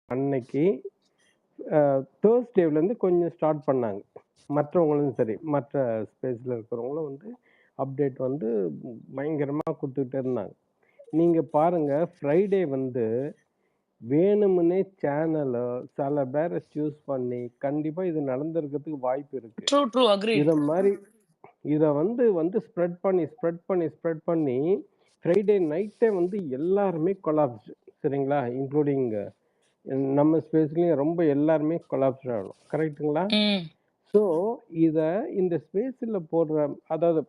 அன்னைக்கு தேர்ஸ்டேலேருந்து கொஞ்சம் ஸ்டார்ட் பண்ணாங்க. மற்றவங்களும் சரி, மற்ற ஸ்பேஸில் இருக்கிறவங்களும் வந்து அப்டேட் வந்து பயங்கரமாக கொடுத்துக்கிட்டே இருந்தாங்க. நீங்கள் பாருங்கள், ஃப்ரைடே வந்து வேணுமுன்னே சேனலை சில பேரை சூஸ் பண்ணி கண்டிப்பாக இது நடந்திருக்கிறதுக்கு வாய்ப்பு இருக்குது. True true agreed. இதை மாதிரி இதை வந்து ஸ்ப்ரெட் பண்ணி ஃப்ரைடே நைட்டே வந்து எல்லாருமே கொலாப்ஸ், சரிங்களா, இன்க்ளூடிங் நம்ம ஸ்பேஸ்லேயும் ரொம்ப எல்லாருமே கொலாப்ஸ் ஆகணும், கரெக்டுங்களா? ம் ஸோ இதை இந்த ஸ்பேஸில் போடுற, அதாவது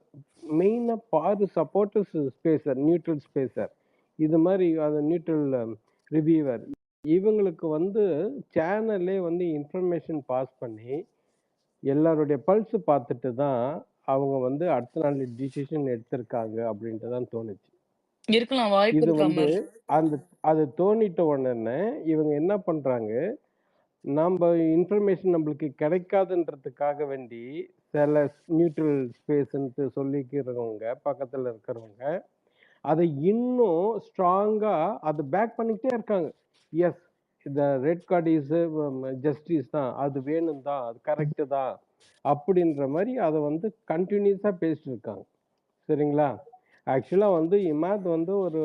மெயினாக பாரு சப்போர்ட்டர்ஸ் ஸ்பேசர், நியூட்ரல் ஸ்பேசர், இது மாதிரி அது நியூட்ரல் ரிவ்யூவர், இவங்களுக்கு வந்து சேனல்லே வந்து இன்ஃபர்மேஷன் பாஸ் பண்ணி எல்லாருடைய பல்ஸ் பார்த்துட்டு தான் அவங்க வந்து அடுத்த நாள் டிசிஷன் எடுத்திருக்காங்க அப்படின்ட்டு தான் தோணுச்சு. இருக்கலாம், வாய்ப்பு இது இருக்கு வந்து அமர். அது தோணிட்ட உடனே இவங்க என்ன பண்றாங்க, நம்ம இன்ஃபர்மேஷன் நம்மளுக்கு கிடைக்காதுன்றதுக்காக வேண்டி சில நியூட்ரல் ஸ்பேஸ்ன்ட்டு சொல்லிக்கிறவங்க பக்கத்துல இருக்கிறவங்க அதை இன்னும் ஸ்ட்ராங்கா அதை பேக் பண்ணிக்கிட்டே இருக்காங்க. எஸ், இந்த ரெட் கார்டு இஸ் ஜஸ்டிஸ் தான், அது வேணும் தான், அது கரெக்டு தான் அப்படின்ற மாதிரி அதை வந்து கண்டினியூஸாக பேசிட்டு இருக்காங்க, சரிங்களா? ஆக்சுவலாக வந்து இமாத் வந்து ஒரு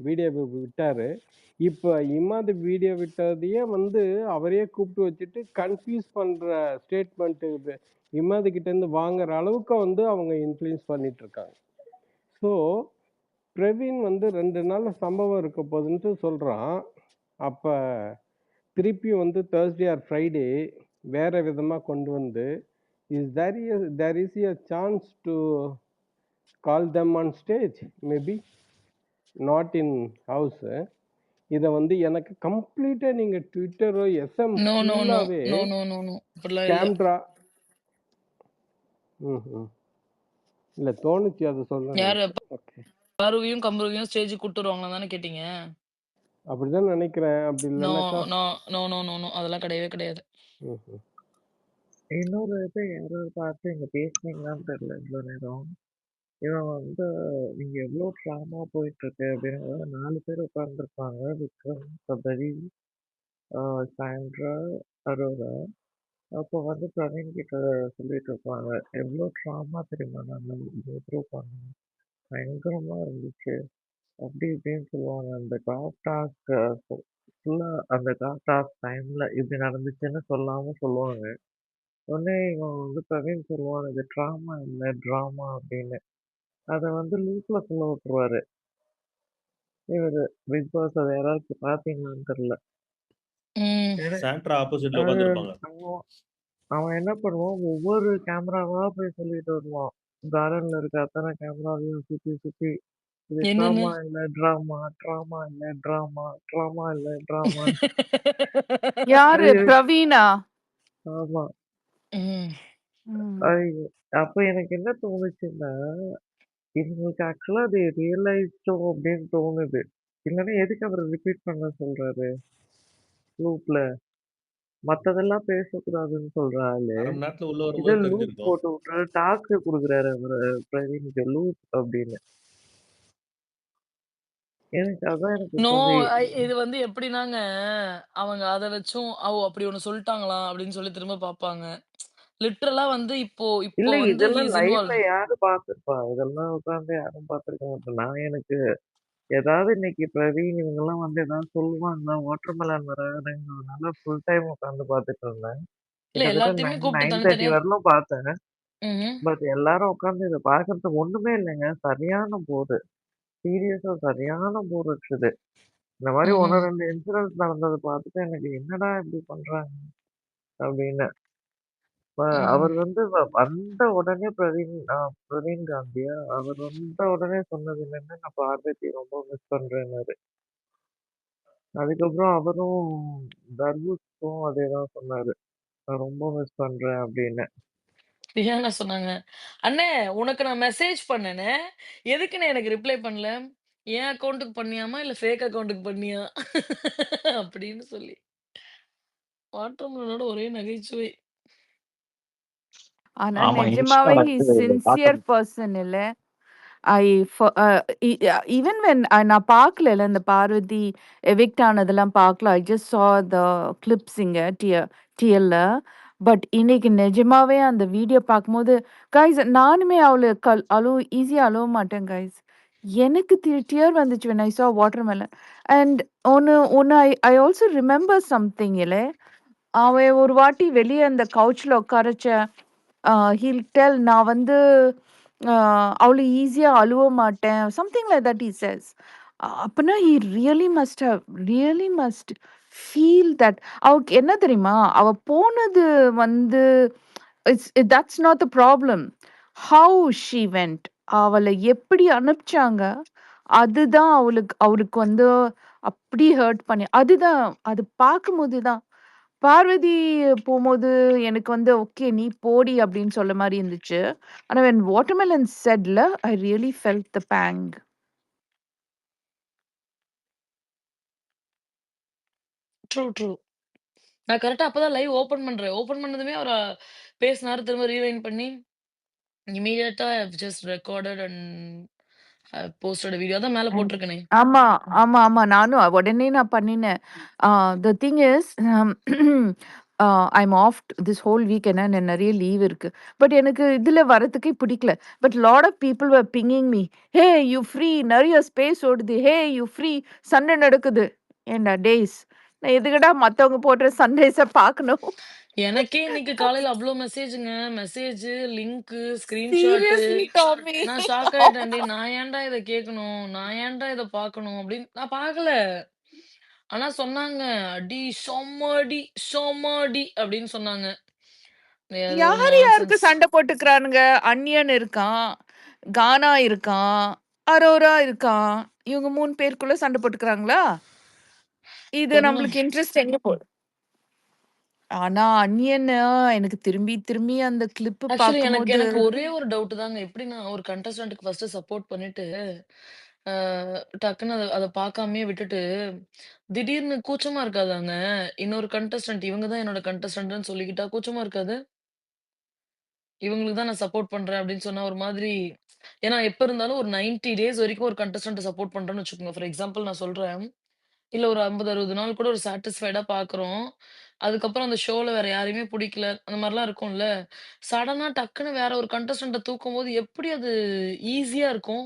வீடியோ விட்டாரு. இப்போ இமாத் வீடியோ விட்டதையே வந்து அவரையே கூப்பிட்டு வச்சுட்டு கன்ஃபியூஸ் பண்ணுற ஸ்டேட்மெண்ட்டு இமாது கிட்டேருந்து வாங்குற அளவுக்கு வந்து அவங்க இன்ஃப்ளூயன்ஸ் பண்ணிட்டு இருக்காங்க. ஸோ பிரவீன் வந்து 2 நாள்ல சம்பவம் இருக்க போகுதுன்ட்டு சொல்றான். அப்ப திருப்பி வந்து Thursday ஆர் Friday வேற விதமா கொண்டு வந்து there is a chance to call them on stage, maybe not in house. இத வந்து எனக்கு கம்ப்ளீட்டா நீங்க ட்விட்டரோ எஸ்எம் நோ நோ நோ ஃபுல்லாவே நோ நோ நோ நோ அப்படிலாம் இல்ல. கேம்ட்ரா இல்ல தோணுச்சு, அதை சொல்ல யாரு நினைச்சேன். ஓகே, பாருவையும் கம்பருவையும் ஸ்டேஜ் கூட்டு வருவாங்களா தானே கேட்டீங்க? அப்படிதான் நினைக்கிறேன். அப்படி நோ இல்லைன்னாக்கா no no no no no அதெல்லாம் கிடையவே கிடையாது. ம்ஹும். இன்னொரு இது யாராவது பார்த்து இங்க பேசுனீங்களான்னு தெரியல இவ்வளோ நேரம். இவன் வந்து இங்க எவ்வளோ ட்ராமா போயிட்டு இருக்கு அப்படின்னு 4 பேர் உட்கார்ந்துருப்பாங்க. விக்ரம், சபரி, சாண்ட்ரா, அரோரா. அப்போ வந்து பிரவீன் கிட்ட சொல்லிட்டு இருப்பாங்க, எவ்வளோ ட்ராமா தெரியுமா நாங்கள் கோ பண்ணோம், பயங்கரமா இருந்துச்சு அப்படி இப்படின்னு சொல்லுவாங்க. அந்த டாப் டாஸ்க் ஃபுல்லா அந்த டாப் டாஸ்க் டைம்ல இப்படி நடந்துச்சுன்னு சொல்லாம சொல்லுவாங்க. உடனே இவன் வந்து பிரவீன் சொல்லுவான், இது ட்ராமா இல்ல ட்ராமா அப்படின்னு. அத வந்து லூப்ல சொல்ல விட்டுருவாரு இவரு பிக் பாஸ். அதை யாராச்சும் பாத்தீங்களான்னு தெரியல. ம் சாண்ட்ரா ஆப்போசிட்ல அது உட்காந்துருப்பாங்க. அவன் என்ன பண்ணுவான், ஒவ்வொரு கேமராவா போய் சொல்லிட்டு வருவான். கார்டன்ல இருக்க அத்தனை கேமராவையும் சுத்தி சுத்தி, இது என்னன்னு ட்ராமா இல்ல ட்ராமா, ட்ராமா இல்ல ட்ராமா, ட்ராமா இல்ல ட்ராமா. யாரு பிரவீனா? ஆமா. ம். ஐயோ! அப்ப எனக்கு என்ன தோணுச்சுன்னா, இவங்களுக்கு ஆக்சுவலா அது ரியலைஸ்டோ அப்படின்னு தோணுது. இல்லன்னா எதுக்கு அவர ரிப்பீட் பண்ண சொல்றாரு லூப்ல? மத்ததெல்லாம் பேசக்கூடாதுன்னு சொல்ற ஆளு, அரை மணி நேரத்துல உள்ள இத வரும்போது லூப் தெரிஞ்சிருக்கும். போட்டு விட்டுறாரு. டாஸ்க் குடுக்குறாரு அவரு பிரவீனுக்கு லூப் அப்படின்னு. எனக்கு அதான் எனக்கு நோ கொஞ்சம் இது வந்து எப்படின்னாங்க, அவங்க அத வச்சும், அப்படி ஒண்ணு சொல்ட்டாங்களா? அப்படின்னு சொல்லி திரும்ப பார்ப்பாங்க. லிட்டரலா வந்து இப்போ இப்போ இல்ல வந்து ஹி இதெல்லாம் இஸ் லைவ்ல இன்வால்வ்ட். யாரு பார்த்திருப்பா? இதெல்லாம் உட்கார்ந்து யாரும் பார்த்திருக்க மாட்டோம். எனக்கு ஏதாவது இன்னைக்கு பிரவீன் இவங்கலாம் வந்து ஏதாவது சொல்லுவாங்க, வாட்டர்மெலன் வராதுங்கிறதுனால ஃபுல் டைம் உட்கார்ந்து பார்த்துட்டு இருந்தேன். இல்ல கிட்டத்தட்ட எல்லாத்தையுமே கூப்பிட்டு 9:30 தனித்தனியா வரலும் பார்த்தேன். ம்ஹ்ம். பட் எல்லாரும் உட்கார்ந்து இத பார்க்கறதுக்கு ஒண்ணுமே இல்லைங்க. சரியான போர். சீரியஸா சரியான போர் அடிச்சது. இந்த மாரி 1, ம்ஹ்ம். 2 இன்சிடென்ட்ஸ் நடந்தத பார்த்துட்டு எனக்கு என்னடா இப்படி பண்றாங்க அப்படின்னு. அவர் ம். வந்து வந்த உடனே பிரவீன் காந்தியா, அவர் வந்த உடனே சொன்னது என்னன்னா, நான் பார்வதி ரொம்ப மிஸ் பண்றேன்னாரு. அதுக்கப்புறம் அவரும் தர்பூஸ்க்கும் அதேதான் சொன்னாரு. நான் ரொம்ப மிஸ் பண்றேன் அப்படின்னு. பிரியாணா சொன்னாங்க, "அண்ணே உனக்கு நான் மெசேஜ் பண்ணேனே, எதுக்குண்ணே எனக்கு ரிப்ளை பண்ணல? என் அக்கவுண்ட்க்கு பண்ணியாமா? இல்ல ஃபேக் அக்கவுண்ட்க்கு பண்ணியா?" அப்படின்னு சொல்லி. வாட்டர்மெலனோட ஒரே நகைச்சுவை. ஆனா ஆமா, நிஜமாவே இன்ஸ்டால ஹி வந்து சின்சியர் பார்க்க பர்சன் இல்ல. ஐ ஃப அ இ ஈவன் வென் நான் பார்க்கலல்ல இந்த பார்வதி எவிக்ட் ஆனதெல்லாம் பார்க்கல. I just saw the clips இங்க டிஎல்ல. பட் இன்னைக்கு நிஜமாவே அந்த வீடியோ பார்க்கும்போது, கைஸ் நானுமே ஈஸியா அழுவ மாட்டேன் கைஸ். எனக்கு டியர் வந்துச்சு வென் ஐ சா வாட்டர்மெலன். அண்ட் ஒண்ணு ஒண்ணு ஐ ஆல்சோ ரிமெம்பர் சம்திங் அவன் ஒரு வாட்டி வெளிய அந்த கவுச்ல உட்காரச்ச, ஹீல் டெல் நான் வந்து அவ்வளோ ஈஸியா அழுவ மாட்டேன். Something like that he says. அப்பன்னா he really must feel that. அவளுக்கு என்ன தெரியுமா? அவ போனது வந்து that's not the problem. How she went. அவள எப்படி அனுப்பிச்சாங்க, அதுதான் அவருக்கு வந்து அப்படி ஹர்ட் பண்ணி அதுதான் அது பார்க்கும்போது தான். பார்வதி போம்போது எனக்கு வந்து, "ஓகே நீ போடி" அப்படின்னு சொல்ல மாரி இருந்துச்சு. ஆனா வென் வாட்டர்மெலன் செட்ல, I really felt the bang. True. நான் கரெக்ட்டா அப்பதான் லைவ் ஓப்பன் பண்றேன். ஓப்பன் பண்ணதுமே அவரு பேசினாரு. திரும்ப ரீவைண்ட் பண்ணி, இம்மீடியட்டா I have just recorded and posted video. அதான் மேல ம். போட்டிருக்கனே. ஆமா, ஆமா. நானும் உடனே நான் பண்ணினேன். The thing is I'm off this whole week. ஏன்னா எனக்கு நெறைய லீவ் இருக்கு. பட் எனக்கு இதுல வரதுக்கே பிடிக்கல. But lot of people were pinging me. "Hey you free, நெறைய ஸ்பேஸ் ஓடுது. ஹே யூ ஃப்ரீ, சண்டை நடக்குது." ஏன்டா டேய்ஸ், நான் எதுக்குடா மத்தவங்க போடுற சண்டைஸ பார்க்கணும்? எனக்கே இன்னைக்கு காலையில அவ்ளோ மெசேஜுங்க. Message, link, screenshot. Seriously Tommy. நான் ஷாக் ஆயிட்டேன்டி. நான் ஏன்டா இத கேட்கணும்? நான் ஏன்டா இத பார்க்கணும்? அப்படின்னு நான் பார்க்கல. ஆனா சொன்னாங்க, "அடி செம்ம அடி" அப்படின்னு சொன்னாங்க. ஏதோ யார் யாருக்கு நான்சென்ஸ். சண்டை போட்டுக்கிறானுங்க? அந்நியன் இருக்கான், கானா இருக்கான், அரோரா இருக்கான். இவங்க 3 பேருக்குள்ள சண்டை போட்டுக்கிறாங்களா? இது தெர்ல. நம்மளுக்கு இன்ட்ரெஸ்ட் எங்க போகுது? ஆனா அந்நியன் எனக்கு திரும்பி திரும்பி அந்த கிளிப் ஆக்சுவலி எனக்கு பார்க்கும்போது எனக்கு ஒரே ஒரு டவுட் தாங்க. எப்படின்னா, ஒரு கண்டஸ்டன்ட்க்கு ஃபர்ஸ்ட்டு சப்போர்ட் பண்ணிட்டு, அ டக்குனு அத பார்க்காமயே விட்டுட்டு, திடீர்னு கூச்சமா இருக்காதாங்க? இன்னொரு கண்டஸ்டன்ட் இவங்க தான் என்னோட கண்டஸ்டன்ட்ன்னு சொல்லிக்கிட்டா கூச்சமா இருக்காது? இவங்களுக்கு தான் நான் சப்போர்ட் பண்றேன் அப்படின்னு சொன்னா ஒரு மாதிரி ஏன்னா எப்ப இருந்தாலும் ஒரு 90 டேஸ் வரைக்கும் ஒரு கண்டஸ்டன்ட்ட சப்போர்ட் பண்றோம்னு வச்சுக்கோங்க. ஃபார் எக்ஸாம்பிள் நான் சொல்றேன். இல்ல ஒரு 50, 60 நாள் கூட ஒரு சாட்டிஸ்ஃபைடா பார்க்குறோம். அதுக்கப்புறம் அந்த ஷோல வேற யாரையுமே புடிக்கல. அந்த மாரிலாம் இருக்கும்ல. சடனா டக்குனு வேற ஒரு கண்டஸ்டன்ட்ட தூக்கும்போது எப்படி அது ஈஸியா இருக்கும்?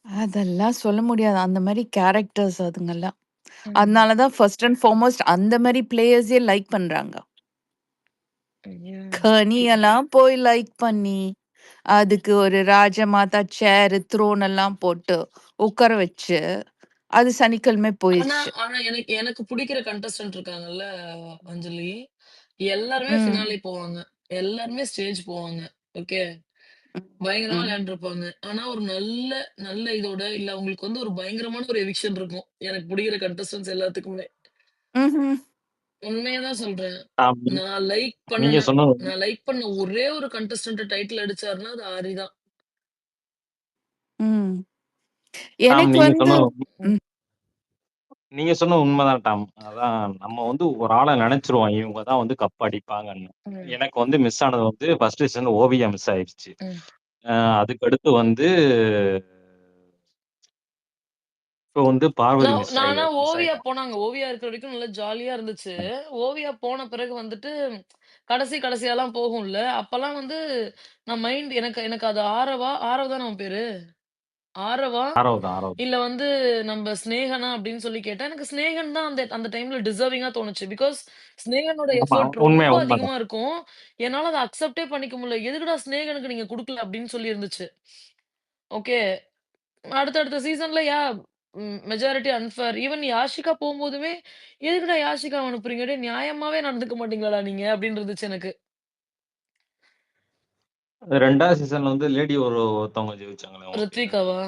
அதெல்லாம் சொல்ல முடியாது. அந்த மாரி கேரக்டர்ஸ் அதுங்கலாம். ம். அதனால தான் ஃபர்ஸ்ட் அண்ட் ஃபார்மோஸ்ட் அந்த மாரி பிளேயர்ஸே லைக் பண்றாங்க. ஐயோ! கனியெல்லாம் போய் லைக் பண்ணி, அதுக்கு ஒரு ராஜமாதா சேரு, த்ரோன் எல்லாம் போட்டு உட்கார வச்சு, அது சனிக்கிழமை ஆனா போயிருச்சு. ஆனா எனக்கு எனக்கு புடிக்கிற கண்டஸ்டன்ட் இருக்காங்கல்ல அஞ்சலி. எல்லாருமே ம். ஃபினாலே போவாங்க. எல்லாருமே ஸ்டேஜ் போவாங்க. ஓகே. பயங்கரமா ம். விளையாண்டுருப்பாங்க. ஆனா ஒரு நல்ல நல்ல இதோட இல்ல அவங்களுக்கு வந்து ஒரு பயங்கரமான ஒரு எவிக்ஷன் இருக்கும். எனக்கு புடிக்கிற கண்டஸ்டன்ட்ஸ் எல்லாத்துக்குமே. ம்ஹ்ம். உண்மைய தான் சொல்றேன். ஆம். நான் லைக் நீங்க பண்ணுன சொன்னது நான் லைக் பண்ண ஒரே ஒரு கண்டஸ்டன்ட் டைட்டில் அடிச்சாருன்னா, அது ஆரி தான். ம். டாம் எனக்கு நீங்க வந்து சொன்னது ம். ம். நீங்க சொன்னது உண்மைதான் டாம். அதான் நம்ம வந்து ஒரு ஆள நெனைச்சுருவோம். இவங்க தான் வந்து கப் அடிப்பாங்கன்னு. ம். எனக்கு வந்து மிஸ் ஆனது வந்து ஃபர்ஸ்ட் சீசன்ல ஓவியா மிஸ் ஆயிடுச்சு. ம். அதுக்கடுத்து வந்து இப்போ வந்து பார்வதி நானா மிஸ் ஓவியா ஆயிட்டாங்க. போனாங்க. ஓவியா இருக்கிற வரைக்கும் நல்லா ஜாலியா இருந்துச்சு. ஓவியா போன பிறகு வந்துட்டு கடைசியாலாம் போகும்ல. அப்பலாம் வந்து நான் எனக்கு எனக்கு அது ஆரவ் தான அவன் பேரு? ஆரவா? ஆரவ் தான், ஆரவ் தான். இல்ல வந்து நம்ப சிநேகனா அப்படின்னு சொல்லி கேட்டா, எனக்கு சிநேகன் தான் அந்த அந்த டைம்ல டிசர்விங்கா தோணுச்சு. பிகாஸ் சிநேகனோட ஆமா, எஃபோர்ட் ரொம்ப அதிகமா உண்மைதான். இருக்கும். என்னால அத அக்செப்டே பண்ணிக்க முடியல. எதுக்குடா சிநேகனுக்கு நீங்க குடுக்கல அப்படின்னு சொல்லி இருந்துச்சு. ஓகே. அடுத்தடுத்த சீசன்ல மெஜாரிட்டி அன்ஃபேர். ஈவன் யாஷிகா போம்போதுமே, எதுக்குடா யாஷிகாவ அனுப்புறீங்க? டேய் நியாயமாவே நடந்துக்க மாட்டீங்களாடா நீங்க? அப்படின்னு இருந்துச்சு எனக்கு. 2வது சீசன்ல வந்து லேடி ஒருத்தவங்க ஜெயிச்சாங்களே அவங்க பேரு? ரித்விகாவா?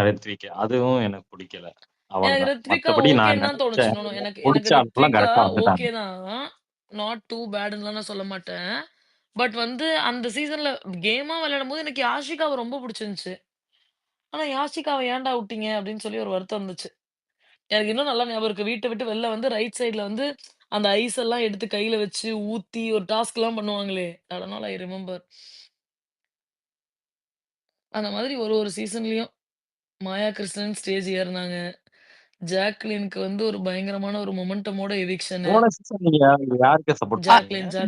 ரித்விகா. அதுவும் எனக்கு பிடிக்கல. எனக்கு அவ்வளதான். ரித்விகா மத்தபடி நான் ஓகேன்னு தான் தோணுச்சு. நெனச்சேன் நோ, நோ. எனக்கு புடிச்ச எனக்கு ஆட்கள்லாம் ரித்விகா கரெக்ட்டா வந்துட்டாங்க. ஓகே தான். நாட் டூ பேடுன்னுலாம் நான் சொல்ல மாட்டேன். பட் வந்து அந்த சீசன்ல கேமா விளையாடும்போது எனக்கு யாஷிகாவ ரொம்ப புடிச்சிருந்துச்சு. ஆனா யாஷிகாவ ஏன்டா வுட்டீங்க? அப்படின்னு சொல்லி ஒரு வருத்தம் இருந்துச்சு. எனக்கு இன்னும் நல்லா ஞாபகம் இருக்கு. வீட்ட விட்டு வெளில வந்து ரைட் சைட்ல வந்து அந்த ஐஸ் எல்லாம் எடுத்து கையில வச்சு ஊத்தி ஒரு டாஸ்க்லாம் பண்ணுவாங்களே! அதனால ஐ ரிமெம்பர். அந்த மாதிரி ஒரு ஒரு சீசன்லயும் மாயா கிருஷ்ணன் ஸ்டேஜ் ஏறுனாங்க. ஜாக்லினுக்கு வந்து ஒரு பயங்கரமான ஒரு மொமெண்டமோட எவிக்ஷனு. போன சீசன் நீங்க யாருக்கு சப்போர்ட் பண்ணீங்க?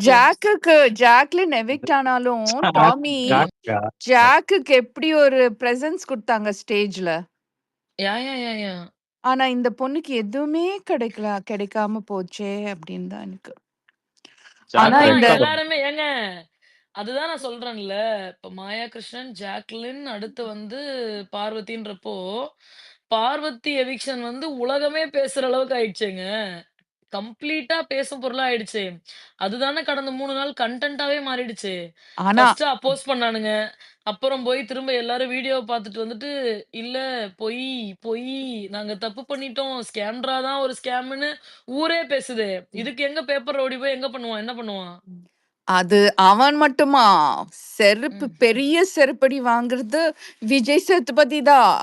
ஜாக்லின் எவிக்ட் ஆனாலும் டாமி ஜாக்கா? ஜாக்குக்கு எப்படி ஒரு பிரசன்ஸ் குடுத்தாங்க ஸ்டேஜ்ல. யா. ஆனா இந்த பொண்ணுக்கு எதுவுமே கிடைக்காம போச்சே அப்படின்னு தான் எனக்கு. ஆனா ஜாக் அதான் இந்த ரெட் கார்டு. எல்லாருமே ஏங்க அதுதான் நான் சொல்றேன்ல. இப்ப மாயா கிருஷ்ணன், ஜாக்லின் அடுத்து வந்து பார்வதின்றப்போ, பார்வதி எவிக்ஷன் வந்து உலகமே பேசுற அளவுக்கு ஆயிடுச்சேங்க. கம்ப்ளீட்டா பேசும் பொருளா ஆயிடுச்சு. அதுதானே கடந்த 3 நாள் கன்டென்ட்டாவே மாறிடுச்சு. ஆனா ஃபர்ஸ்ட்டு அப்போஸ் பண்ணானுங்க. அப்புறம் போய் திரும்ப எல்லாரும் வீடியோவ பார்த்துட்டு வந்துட்டு, "இல்ல பொய், பொய். நாங்க தப்பு பண்ணிட்டோம். ஸ்கேம்ரா தான் ஒரு ஸ்கேம்ன்னு" ஊரே பேசுதே. இதுக்கு எங்க பேப்பர் ரவுடி போய் எங்க பண்ணுவான்? என்ன பண்ணுவான்? அது அவன் மட்டுமா ம். பெரிய செருப்படி வாங்குறது விஜய் சேதுபதி தான்.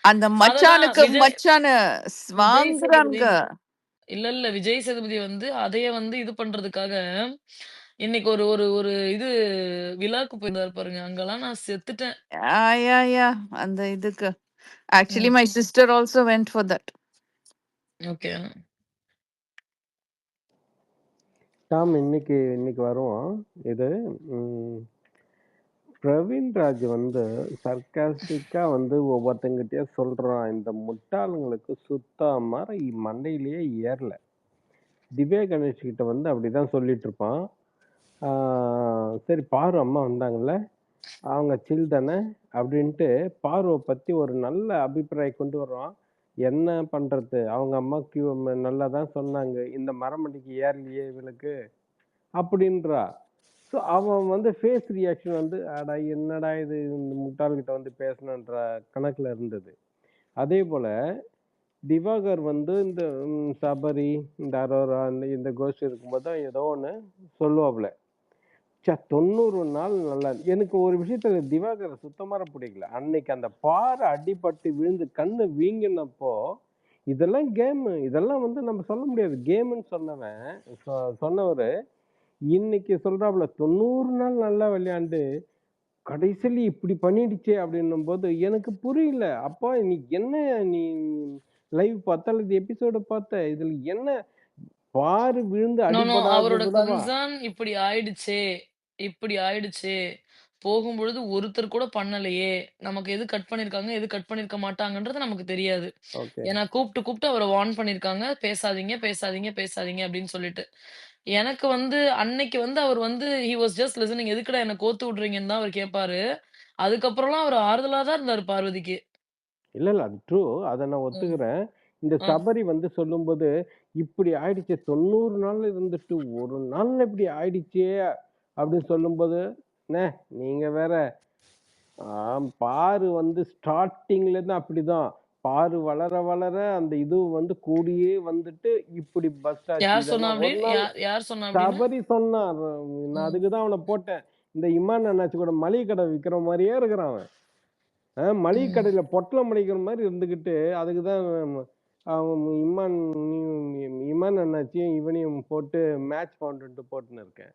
அந்த அததான் மச்சானுக்கு விஜய் மச்சானு விஜய் வாங்குறாங்க. சேதுபதி இல்ல. விஜய் சேதுபதி வந்து அதைய வந்து இது பண்றதுக்காக, இன்னைக்கு ஒரு ஒரு ஒரு இது விழாக்கு போயிருந்தாரு பாருங்க. அங்கலாம் நான் செத்துட்டேன். யா அந்த இதுக்கு ஆக்சுவலி ம். My sister also went for that. Okay. Tom இன்னைக்கு வருவோம். இது ம், பிரவீன் ராஜ் வந்து சர்க்காஸ்டிக்கா வந்து ஒவ்வொருத்தங்கிட்டயே சொல்றான். இந்த முட்டாளுங்களுக்கு சுத்தமா மண்டையிலேயே ஏறல. திவ்யா கணேஷ் கிட்ட வந்து அப்படிதான் சொல்லிட்டு இருப்பான். சரி பாரு அம்மா வந்தாங்கல்ல, அவங்க சில் தானே அப்படின்ட்டு பார்வை பத்தி ஒரு நல்ல அபிப்பிராயம் கொண்டு வர்றான். என்ன பண்றது, அவங்க அம்மா நல்லா தான் சொன்னாங்க, இந்த மரமண்டிக்கு ஏறலையே இவளுக்கு அப்படின்றா. ஸோ அவன் வந்து ஃபேஸ் ரியாக்ஷன் வந்து அடா என்னடா இது இந்த முட்டாள்கிட்ட வந்து பேசணுன்ற கணக்குல இருந்தது. அதே போல திவாகர் வந்து இந்த சபரி, இந்த அரோரா, இந்த கோஷ்டி இருக்கும்போது தான் ஏதோ ஒன்று சொல்லுவாப்புல. 90 நாள் நல்லா எனக்கு ஒரு விஷயத்துல திவாகரை சுத்தமாக பிடிக்கல. அன்னைக்கு அந்த பாறை அடிபட்டு விழுந்து கண்ணு வீங்கினப்போ இதெல்லாம் கேமு, இதெல்லாம் வந்து நம்ம சொல்ல முடியாது கேமுன்னு சொன்னவன் சொன்னவர் இன்னைக்கு சொல்றாப்புல 90 நாள் நல்லா விளையாண்டு கடைசியில் இப்படி பண்ணிடுச்சே அப்படின்னும் போது எனக்கு புரியல. அப்பா நீ என்ன, நீ லைவ் பார்த்த அல்லது எபிசோட பார்த்த, இதுல என்ன பாரு விழுந்து நோ. அவரோட அடிபடாததுலவா? கன்சர்ன் இப்படி ஆயிடுச்சே. போகும்பொழுது ஒருத்தர் கூட பண்ணலையே. நமக்கு எது கட் பண்ணியிருக்காங்க, எது கட் பண்ணியிருக்க மாட்டாங்கன்றது நமக்கு தெரியாது. ஓகே. ஏன்னா கூப்ட்டு அவர வார்ன் பண்ணியிருக்காங்க. பேசாதீங்க அப்படின்னு சொல்லிட்டு. எனக்கு வந்து அன்னைக்கு வந்து அவர் வந்து ஹி வாஸ் ஜஸ்ட் லிசனிங். எதுக்குடா என்ன கோத்து விடுறீங்கன்னு தான் அவர் கேட்பாரு. அதுக்கப்புறம்லாம் அவர் ஆறுதலா தான் இருந்தாரு பார்வதிக்கு. இல்ல இல்ல அது ட்ரூ. அத நான் ம். ஒத்துக்கிறேன். இந்த அ. சபரி வந்து சொல்லும்போது, இப்படி ஆயிடுச்சே 90 நாள் இருந்துட்டு, ஒரு நாள்ல இப்படி ஆயிடுச்சே அப்படின்னு சொல்லும்போது, "அண்ணே நீங்க வேற பாரு வந்து ஸ்டார்ட்டிங்ல இருந்து அப்படிதான். பாரு வளர வளர அந்த இது வந்து கூடியே வந்துட்டு இப்படி பஸ்ட் ஆச்சு. யார் சொன்னா இதெல்லாம் ஒரு அப்படின்னு? நாள் யார் சொன்னா அப்படின்னு? சபரி சொன்னான். நான் ம். அதுக்கு தான் அவன போட்டேன். இந்த இமான் அண்ணாச்சி கூட மளிகை கடை விக்கிற மாரியே இருக்கிறான் அவன். மளிகை ம். கடையில பொட்டலம் மடிக்கிற மாதிரி இருந்துகிட்டு அதுக்கு தான் அவன் இமான் அண்ணாச்சியும் இவனையும் போட்டு மேட்ச் பவுண்டுன்ட்டு போட்டுன்னு இருக்கேன்.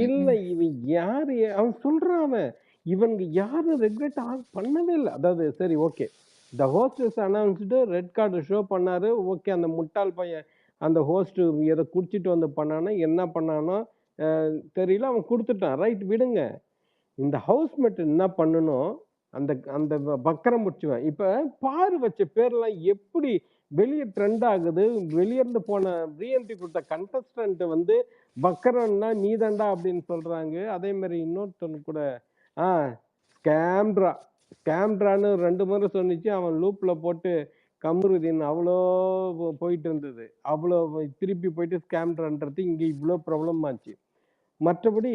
இல்ல ம். இவன் யாரு அவன் சொல்றான். அவன் இவனுக்கு யாரும் ரெக்ரெட் பண்ணவே இல்லை. அதாவது சரி okay, the hostess announced red card show பண்ணாரு. ஓகே, அந்த முட்டாள் பையன் அந்த ஹோஸ்ட் எதை குடிச்சிட்டு வந்து பண்ணானோ என்ன பண்ணானோ தெரியல, அவன் கொடுத்துட்டான். ரைட் விடுங்க. இந்த ஹவுஸ்மேட் என்ன பண்ணணும், அந்த அந்த பக்கரம் முடிச்சுவேன். இப்ப பாரு வச்ச பேர்லாம் எப்படி வெளியே ட்ரெண்ட் ஆகுது. வெளியே இருந்து போன ரீஎன்ட்ரி கொடுத்த கண்டஸ்டன்ட் வந்து பக்கரம்னா நீதாண்டா அப்படின்னு சொல்றாங்க. அதே மாதிரி இன்னொருத்தனு கூட ஆ ஸ்கேம்ட்ரா ஸ்கேம்ட்ரான்னு 2 முறை சொன்னிச்சு. அவன் லூப்ல போட்டு கமருதீன் அவ்வளோ போயிட்டு இருந்தது. அவ்வளோ திருப்பி போயிட்டு ஸ்கேம்ட்ரான்றது இங்க இவ்வளோ ப்ராப்ளம் ஆச்சு. மற்றபடி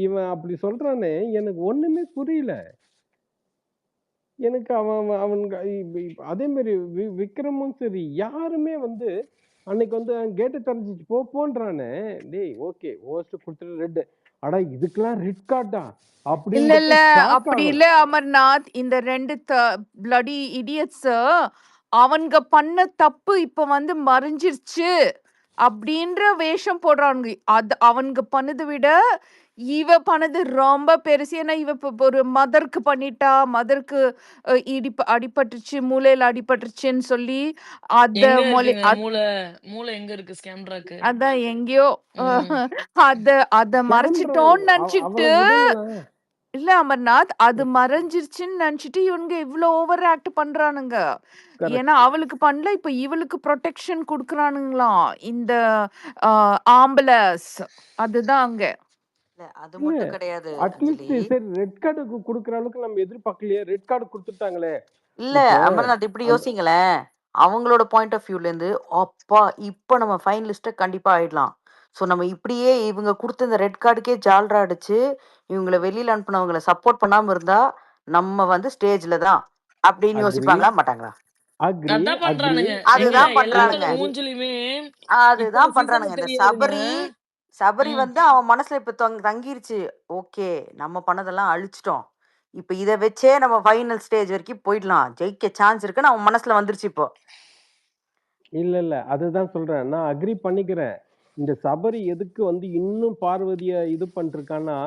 இவன் அப்படி சொல்றானே, எனக்கு ஒண்ணுமே புரியல. எனக்கு அவன் அவன் அவனுங்க அதே மாதிரி விக்ரமும் சரி, யாருமே வந்து அன்னைக்கு வந்து கேட்டு திறந்துச்சு போன்றானே. டேய் ஓகே, ஹோஸ்ட் கொடுத்துட்டு ரெட், அடா இதுக்கெல்லாம் ரெட் கார்டா இல்ல அப்படின்றப்ப ஷாக் அப்படி ஆகுறேன். இல்ல அமர்நாத். இந்த 2 பிளடி இடியட்ஸ் அவனுங்க பண்ண தப்பு இப்ப வந்து மறைஞ்சிருச்சு அப்படின்ற வேஷம் போடுறானுங்க. அவனுங்க பண்ணதை விட இவ பண்ணது ரொம்ப பெருசு. ஏன்னா இவ இப்ப ஒரு மதருக்கு பண்ணிட்டா, மதருக்கு அடிபட்டுருச்சு, மூளையில அடிபட்டுருச்சுன்னு சொல்லி அத எங்க மொழி இருக்குங்க மூளை? மூளை எங்க இருக்கு ஸ்கேம்ட்ராக்கு? அதான் எங்கேயோ ம். அத அத கேமரா மறைச்சிட்டோம்னு நினைச்சிட்டு அவளை விடுங்களேன். இல்ல அமர்நாத், அது மறைஞ்சிருச்சுன்னு நினைச்சிட்டு இவனுங்க இவ்ளோ ஓவர் ஆக்ட் பண்றானுங்க. கரெக்ட். ஏன்னா அவளுக்கு பண்ணல, இப்ப இவளுக்கு ப்ரொடெக்ஷன் குடுக்குறானுங்களாம் இந்த ஆம்புலன்ஸ். அதுதான் அங்க. இல்ல அது இல்ல மட்டும் கிடையாது அட்லீஸ்ட் அஞ்சலி. சரி ரெட் கார்டு கொடுக்குற அளவுக்கு நம்ம எதிர்பார்க்கலையே. Red card கொடுத்துட்டாங்களே. இல்ல இப்போ அமர்நாத் இப்படி அந்த யோசிங்களேன். அவங்களோட பாயிண்ட் ஆஃப் வியூல இருந்து அப்பா இப்ப நம்ம ஃபைனலிஸ்ட கண்டிப்பா ஆயிடலாம். ஸோ நம்ம இப்படியே இவங்க கொடுத்த இந்த ரெட் கார்டுக்கே ஜால்ரா அடிச்சு இவங்கள வெளியில அனுப்புனவங்கள சப்போர்ட் பண்ணாம இருந்தா நம்ம வந்து ஸ்டேஜ்ல தான் அப்படின்னு அக்ரி யோசிப்பாங்களா மாட்டாங்களா? அக்ரி அதான் அக்ரி பண்றானுங்க. எங்க அதுதான் இல்ல பண்றானுங்க. எல்லாத்தோட மூஞ்சிலயுமே இப்போ அதுதான் சீசன்ல பண்றானுங்க. இந்த தெரியாதுங்க. சபரி ம். வந்து அவன் மனசுல இப்ப தங்கிருச்சு. ஓகே நம்ம பண்ணதெல்லாம் அழிச்சிட்டோம். இப்ப இத வச்சே நம்ம ஃபைனல் ஸ்டேஜ் வரைக்கும் போயிடலாம். ஜெயிக்க சான்ஸ் இருக்குன்னு அவன் மனசுல வந்துருச்சு இப்போ. இல்ல அதுதான் சொல்றேன். நான் அக்ரி பண்ணிக்கிறேன். இந்த சபரி எதுக்கு வந்து இன்னும் பார்வதிய இது பண்ணிருக்கான்னா,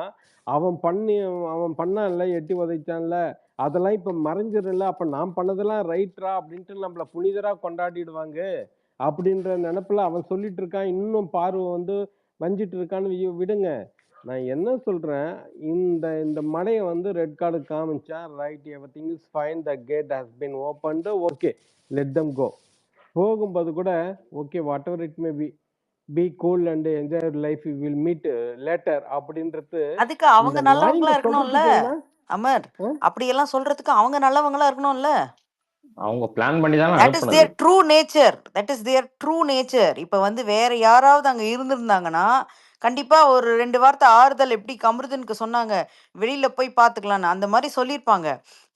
அவன் பண்ணான்ல, எட்டி உதைச்சான்ல, அதெல்லாம் இப்ப மறைஞ்சிரும்ல. அப்ப நான் பண்ணதெல்லாம் ரைட்ரா அப்படின்ட்டு நம்மள புனிதரா கொண்டாடிடுவாங்க அப்படின்ற நினைப்புல அவன் சொல்லிட்டு இருக்கான். இன்னும் பார்வை வந்து வஞ்சிட்டு இருக்கான்னு விடுங்க. நான் என்ன சொல்றேன், இந்த இந்த மடைய வந்து ரெட் கார்டு காமிச்சா right, everything is fine, the gate has been opened, okay, let them go. போகும்போது கூட okay, whatever it may be cool and enjoy life, will meet later அப்படின்றது அதுக்கு இந்த அவங்க நல்லவங்களா லைன்ல இருக்கணும்ல சொல்றதுக்கு என்ன அமர். அப்படியெல்லாம் சொல்றதுக்கு அவங்க நல்லவங்களா இருக்கணும்ல. அவங்க பிளான் பண்ணி தானே தட் இஸ் அனுப்புனது. Their true nature. இப்ப வந்து வேற யாராவது அங்க இருந்திருந்தாங்கன்னா கண்டிப்பா ஒரு 2 வார்த்தை ஆறுதல் எப்படி கமருதனுக்கு சொன்னாங்க, வெளியில போய் பாத்துக்கலாம்னு அந்த மாதிரி சொல்லியிருப்பாங்க.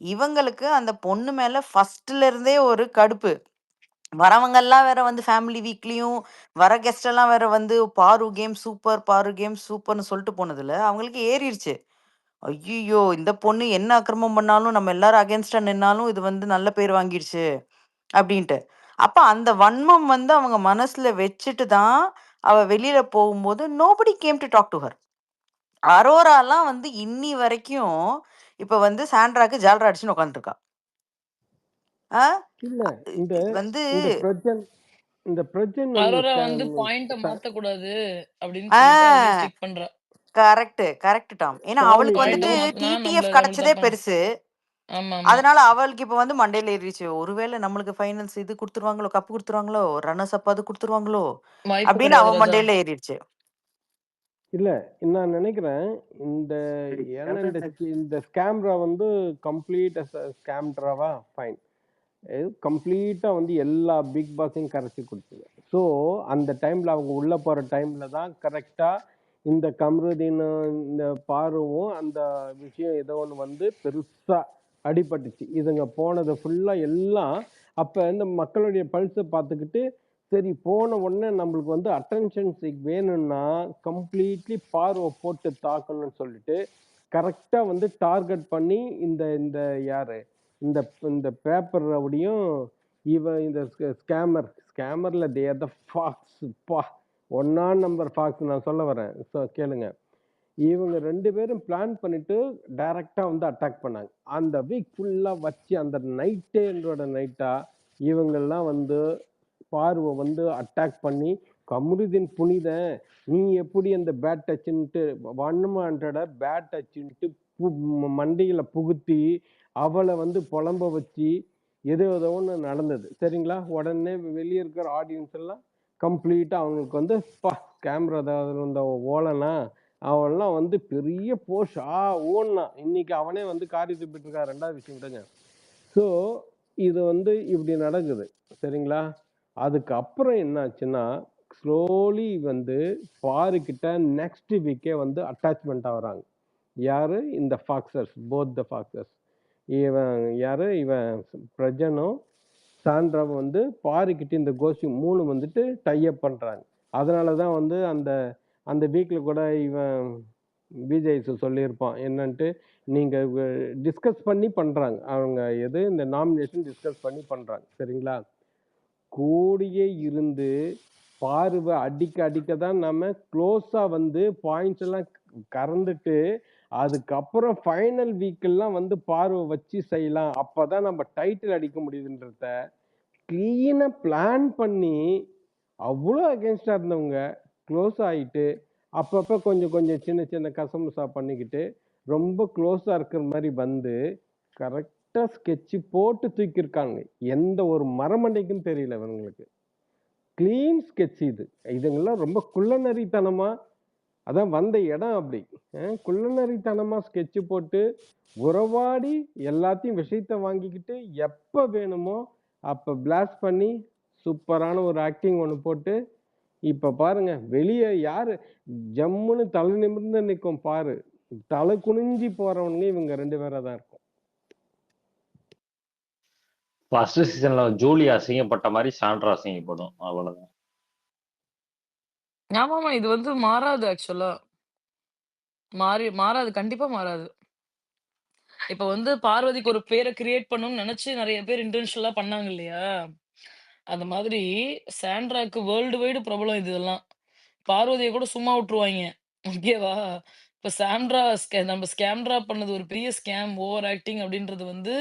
இவங்களுக்கு அந்த பொண்ணு மேல ஃபர்ஸ்ட்ல இருந்தே ஒரு கடுப்பு. வரவங்கெல்லாம் வேற வந்து ஃபேமிலி வீக்லியும் வர கெஸ்ட் எல்லாம் வேற வந்து பாரு கேம் சூப்பர், பாரு கேம் சூப்பர்னு சொல்லிட்டு போனதுல அவங்களுக்கு ஏறிடுச்சு. ஐயோ இந்த பொண்ணு என்ன அக்கிரமம் பண்ணாலும் நம்ம எல்லாரும் அகேன்ஸ்டா நின்னாலும் இது வந்து நல்ல பேர் வாங்கிடுச்சு அப்படின்ட்டு. அப்ப அந்த வன்மம் வந்து அவங்க மனசுல வச்சுட்டு தான் அவ வெளியில போகும்போது nobody came to talk to her. அரோராலாம் வந்து இன்னி வரைக்கும் இப்ப வந்து சாண்ட்ராக்கு ஜால்ரா அடிச்சுன்னு உட்காந்துருக்கா. இல்ல இந்த வந்து இந்த பிரஜன் இந்த பிரஜன் அரோரா வந்து பாயிண்ட மாத்தக்கூடாது அப்படின்னு சொல்லிட்டு அதுலயே ஸ்டிக் பண்றா. Correct Tom. ஏன்னா அவளுக்கு பாயிண்ட வந்துட்டு மாத்தினா டிடிஎஃப் நம்மள கிடைச்சதே தப்பா. பெருசு. ஆமா ஆமா. அதனால அவளுக்கு இப்ப வந்து மண்டையில ஏறிச்சு. ஒருவேளை நம்மளுக்கு ஃபைனல்ஸ் இது கொடுத்துருவாங்களோ, கப்பு கொடுத்துருவாங்களோ, ரன்னர்ஸ் அப் அது கொடுத்துருவாங்களோ வாய்ப்பு அப்படின்னு கிடையாது அவன் ராஜா. மண்டையில ஏறிடுச்சு. இல்ல நான் நினைக்கிறேன் இந்த ஏன்னா இந்த ஸ்கேம்ரா வந்து கம்ப்ளீட் ஸ்கேம்ட்ராவா ஃபைன், கம்ப்ளீட்டா வந்து எல்லா பிக் பாஸையும் கரைச்சி கொடுத்தது. ஸோ அந்த டைம்ல அவங்க உள்ள போற டைம்ல தான் கரெக்டா இந்த கம்ருதீன் இந்த பாருவும் அந்த விஷயம் ஏதோ ஒன்று வந்து பெருசா அடிபட்டுச்சு. இதுங்க போனது ஃபுல்லா எல்லாம் அப்ப இந்த மக்களுடைய பல்ஸை பார்த்துக்கிட்டு சரி போன உடனே நம்மளுக்கு வந்து அட்டென்ஷன் வேணும்னா கம்ப்ளீட்லி பார்வை போட்டு தாக்கணும்னு சொல்லிட்டு கரெக்டா வந்து டார்கெட் பண்ணி இந்த இந்த யாரு இந்த இந்த பேப்பர் ரவுடியும் இந்த ஸ்கேமர்ல தேர் த ஃபாக்ஸ். பா, 1 நம்பர் ஃபாக்ஸ் நான் சொல்ல வரேன். ஸோ கேளுங்க, இவங்க 2 பேரும் பிளான் பண்ணிட்டு டைரக்டா வந்து அட்டாக் பண்ணாங்க. அந்த வீக் ஃபுல்லா வச்சு அந்த நைட்டேன்றோட நைட்டா இவங்கெல்லாம் வந்து பார்வை வந்து அட்டாக் பண்ணி கமருதீன் புனித நீ எப்படி அந்த பேட் டச்சுன்ட்டு 100 பேட் டச்சுன்ட்டு மண்டையில புகுத்தி அவளை வந்து புலம்ப வச்சு ஏதோ ஒன்று நடந்தது. சரிங்களா? உடனே வெளியே இருக்கிற ஆடியன்ஸ் எல்லாம் கம்ப்ளீட்டா அவங்களுக்கு வந்து கேமரா ஏதாவது இந்த ஓலனா அவன்லாம் வந்து பெரிய போஷ் ஓடனா இன்னைக்கு அவனே வந்து காரி துப்பிட்டு இருக்கா. 2வது விஷயம் விடுங்க. ஸோ இது வந்து இப்படி நடக்குது. சரிங்களா? அதுக்கப்புறம் என்னாச்சுன்னா ஸ்லோலி வந்து பாருக்கிட்ட நெக்ஸ்ட் வீக்கே வந்து அட்டாச்மெண்ட் ஆகுறாங்க. யாரு? இந்த ஃபாக்ஸர்ஸ், போத் த ஃபாக்ஸர்ஸ். இவன் பிரஜனும் சாண்ட்ராவும் வந்து பாருக்கிட்ட இந்த கோஷ்டி 3 வந்துட்டு டைப் பண்றாங்க. அதனால தான் வந்து அந்த அந்த வீக்ல கூட இவன் விஜய் சொல்லியிருப்பான் என்னன்ட்டு. நீங்க டிஸ்கஸ் பண்ணி பண்றாங்க. அவங்க இந்த நாமினேஷன் டிஸ்கஸ் பண்ணி பண்றாங்க. சரிங்களா? கூடியே இருந்து பார்வை அடிக்க அடிக்க தான் நம்ம க்ளோஸா பாயிண்ட்ஸ் எல்லாம் கறந்துட்டு, அதுக்கப்புறம் ஃபைனல் வீக்கெல்லாம் பார்வை வச்சு செய்யலாம். அப்பதான் நம்ம டைட்டில் அடிக்க முடியுதுன்றத கிளீனா பிளான் பண்ணி, அவ்வளோ அகென்ஸ்டா இருந்தவங்க க்ளோஸ் ஆயிட்டு, அப்பப்ப கொஞ்சம் கொஞ்சம் சின்ன சின்ன கசமுசா பண்ணிக்கிட்டு, ரொம்ப க்ளோஸா இருக்கிற மாதிரி கரெக்டா ஸ்கெட்ச் போட்டு தூக்கியிருக்காங்க. எந்த ஒரு மரமண்டைக்கும் தெரியல இவங்களுக்கு. கிளீன் ஸ்கெட்ச் இது. இதுங்கெல்லாம் ரொம்ப குள்ளநரித்தனமா, அதான் வந்த இடம் அப்படி. குள்ளநரித்தனமா ஸ்கெட்ச் போட்டு, உறவாடி எல்லாத்தையும் விஷயத்த வாங்கிக்கிட்டு, எப்ப வேணுமோ அப்ப பிளாஸ்ட் பண்ணி, சூப்பரான ஒரு ஆக்டிங் ஒண்ணு போட்டு, இப்ப பாருங்க வெளிய யாரு ஜம்முன்னு தலை நிமிர்ந்து நிக்கும் பாரு. தலை குனிஞ்சு போறவனுங்க இவங்க 2 பேரா தான் இருக்கும். ஃபர்ஸ்ட் சீசன்ல ஜூலி அசிங்கப்பட்ட மாதிரி சாண்ட்ரா அசிங்கப்படும். அவ்வளவுதான். ஆமாமா. இது மாறாது ஆக்சுவலா. மாறாது. கண்டிப்பா மாறாது. இப்ப பார்வதிக்கு ஒரு பேர கிரியேட் பண்ணணும்னு நெனச்சு நெறைய பேர் இன்டென்ஷனலா பண்ணாங்க இல்லையா? அந்த மாதிரி சாண்ட்ராக்கு வேர்ல்டு வைடு பிரபலம் இதெல்லாம். பார்வதிய கூட சும்மா விட்டுருவாய்ங்க. ஓகேவா? இப்ப நம்ம ஸ்கேம்ட்ரா பண்ணது ஒரு பெரிய ஸ்கேம், ஓவர் ஆக்டிங் அப்படின்றது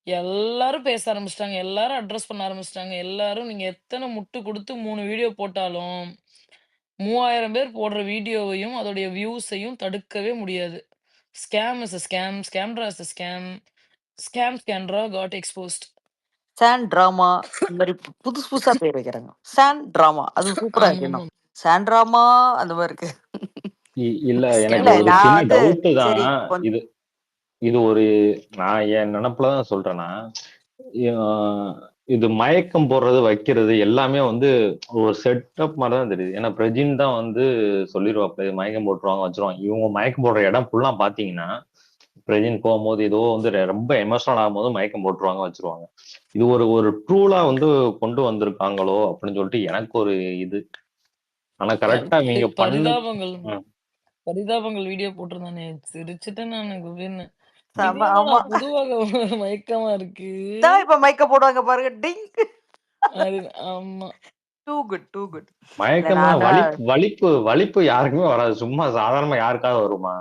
எல்லாரும் பேச ஆரம்பிச்சுட்டாங்க. எல்லாரும் அட்ரஸ் பண்ண ஆரம்பிச்சுட்டாங்க. எல்லாரும் நீங்க எத்தன முட்டு குடுத்து 3 வீடியோ போட்டாலும், 3000 பேர் போடுற வீடியோவையும், அதோடைய வியூஸையும் தடுக்கவே முடியாது. Scam is a scam. Scamdra is a scam. Scamdra got exposed. சாண்ட் டிராமா இந்த மாதிரி புதுசு புதுசா பேர் வைக்கிறாங்க. சாண்ட் டிராமா அது சூப்பரா இருக்கு. ஆமாமா. இன்னும் சாண்ட் டிராமா அந்த மாதிரி இருக்கு. இல்ல எனக்கு இல்ல ஒரு நான் சின்ன டவுட் தான். சரி கொஞ்சம் இது இது ஒரு நான் என் நினைப்புலதான் சொல்றேன்னா, இது மயக்கம் போடுறது வைக்கிறது எல்லாமே ஒரு செட்டப் மாதிரி தான் தெரியுது. ஏன்னா பிரஜின் தான் சொல்லிடுவாப்ல, இது மயக்கம் போட்டுருவாங்க வச்சிருவாங்க. இவங்க மயக்கம் போடுற இடம் ஃபுல்லா பாத்தீங்கன்னா, பிரஜின் போகும்போது ஏதோ ரொம்ப எமோஷனல் ஆகும்போது மயக்கம் போட்டுருவாங்க வச்சிருவாங்க. இது ஒரு ட்ரூலா கொண்டு வந்திருக்காங்களோ அப்படின்னு சொல்லிட்டு எனக்கு ஒரு இது. ஆனா கரெக்டா நீங்க பரிதாபங்கள் பரிதாபங்கள் வீடியோ போட்டிருந்தானே, சிரிச்சுட்டேன் நானு குபீர்னு. இது ஆமா என்னடா ஆமா பொதுவாக மயக்கமா இருக்கு. தான் இப்ப மைக்க போடுவாங்க பாருங்க. டிங். ஆமா. Too good too good. மயக்கமா வலிப்பு யாருக்குமே வராது. சும்மா சாதாரணமா யாருக்காவது வருமா?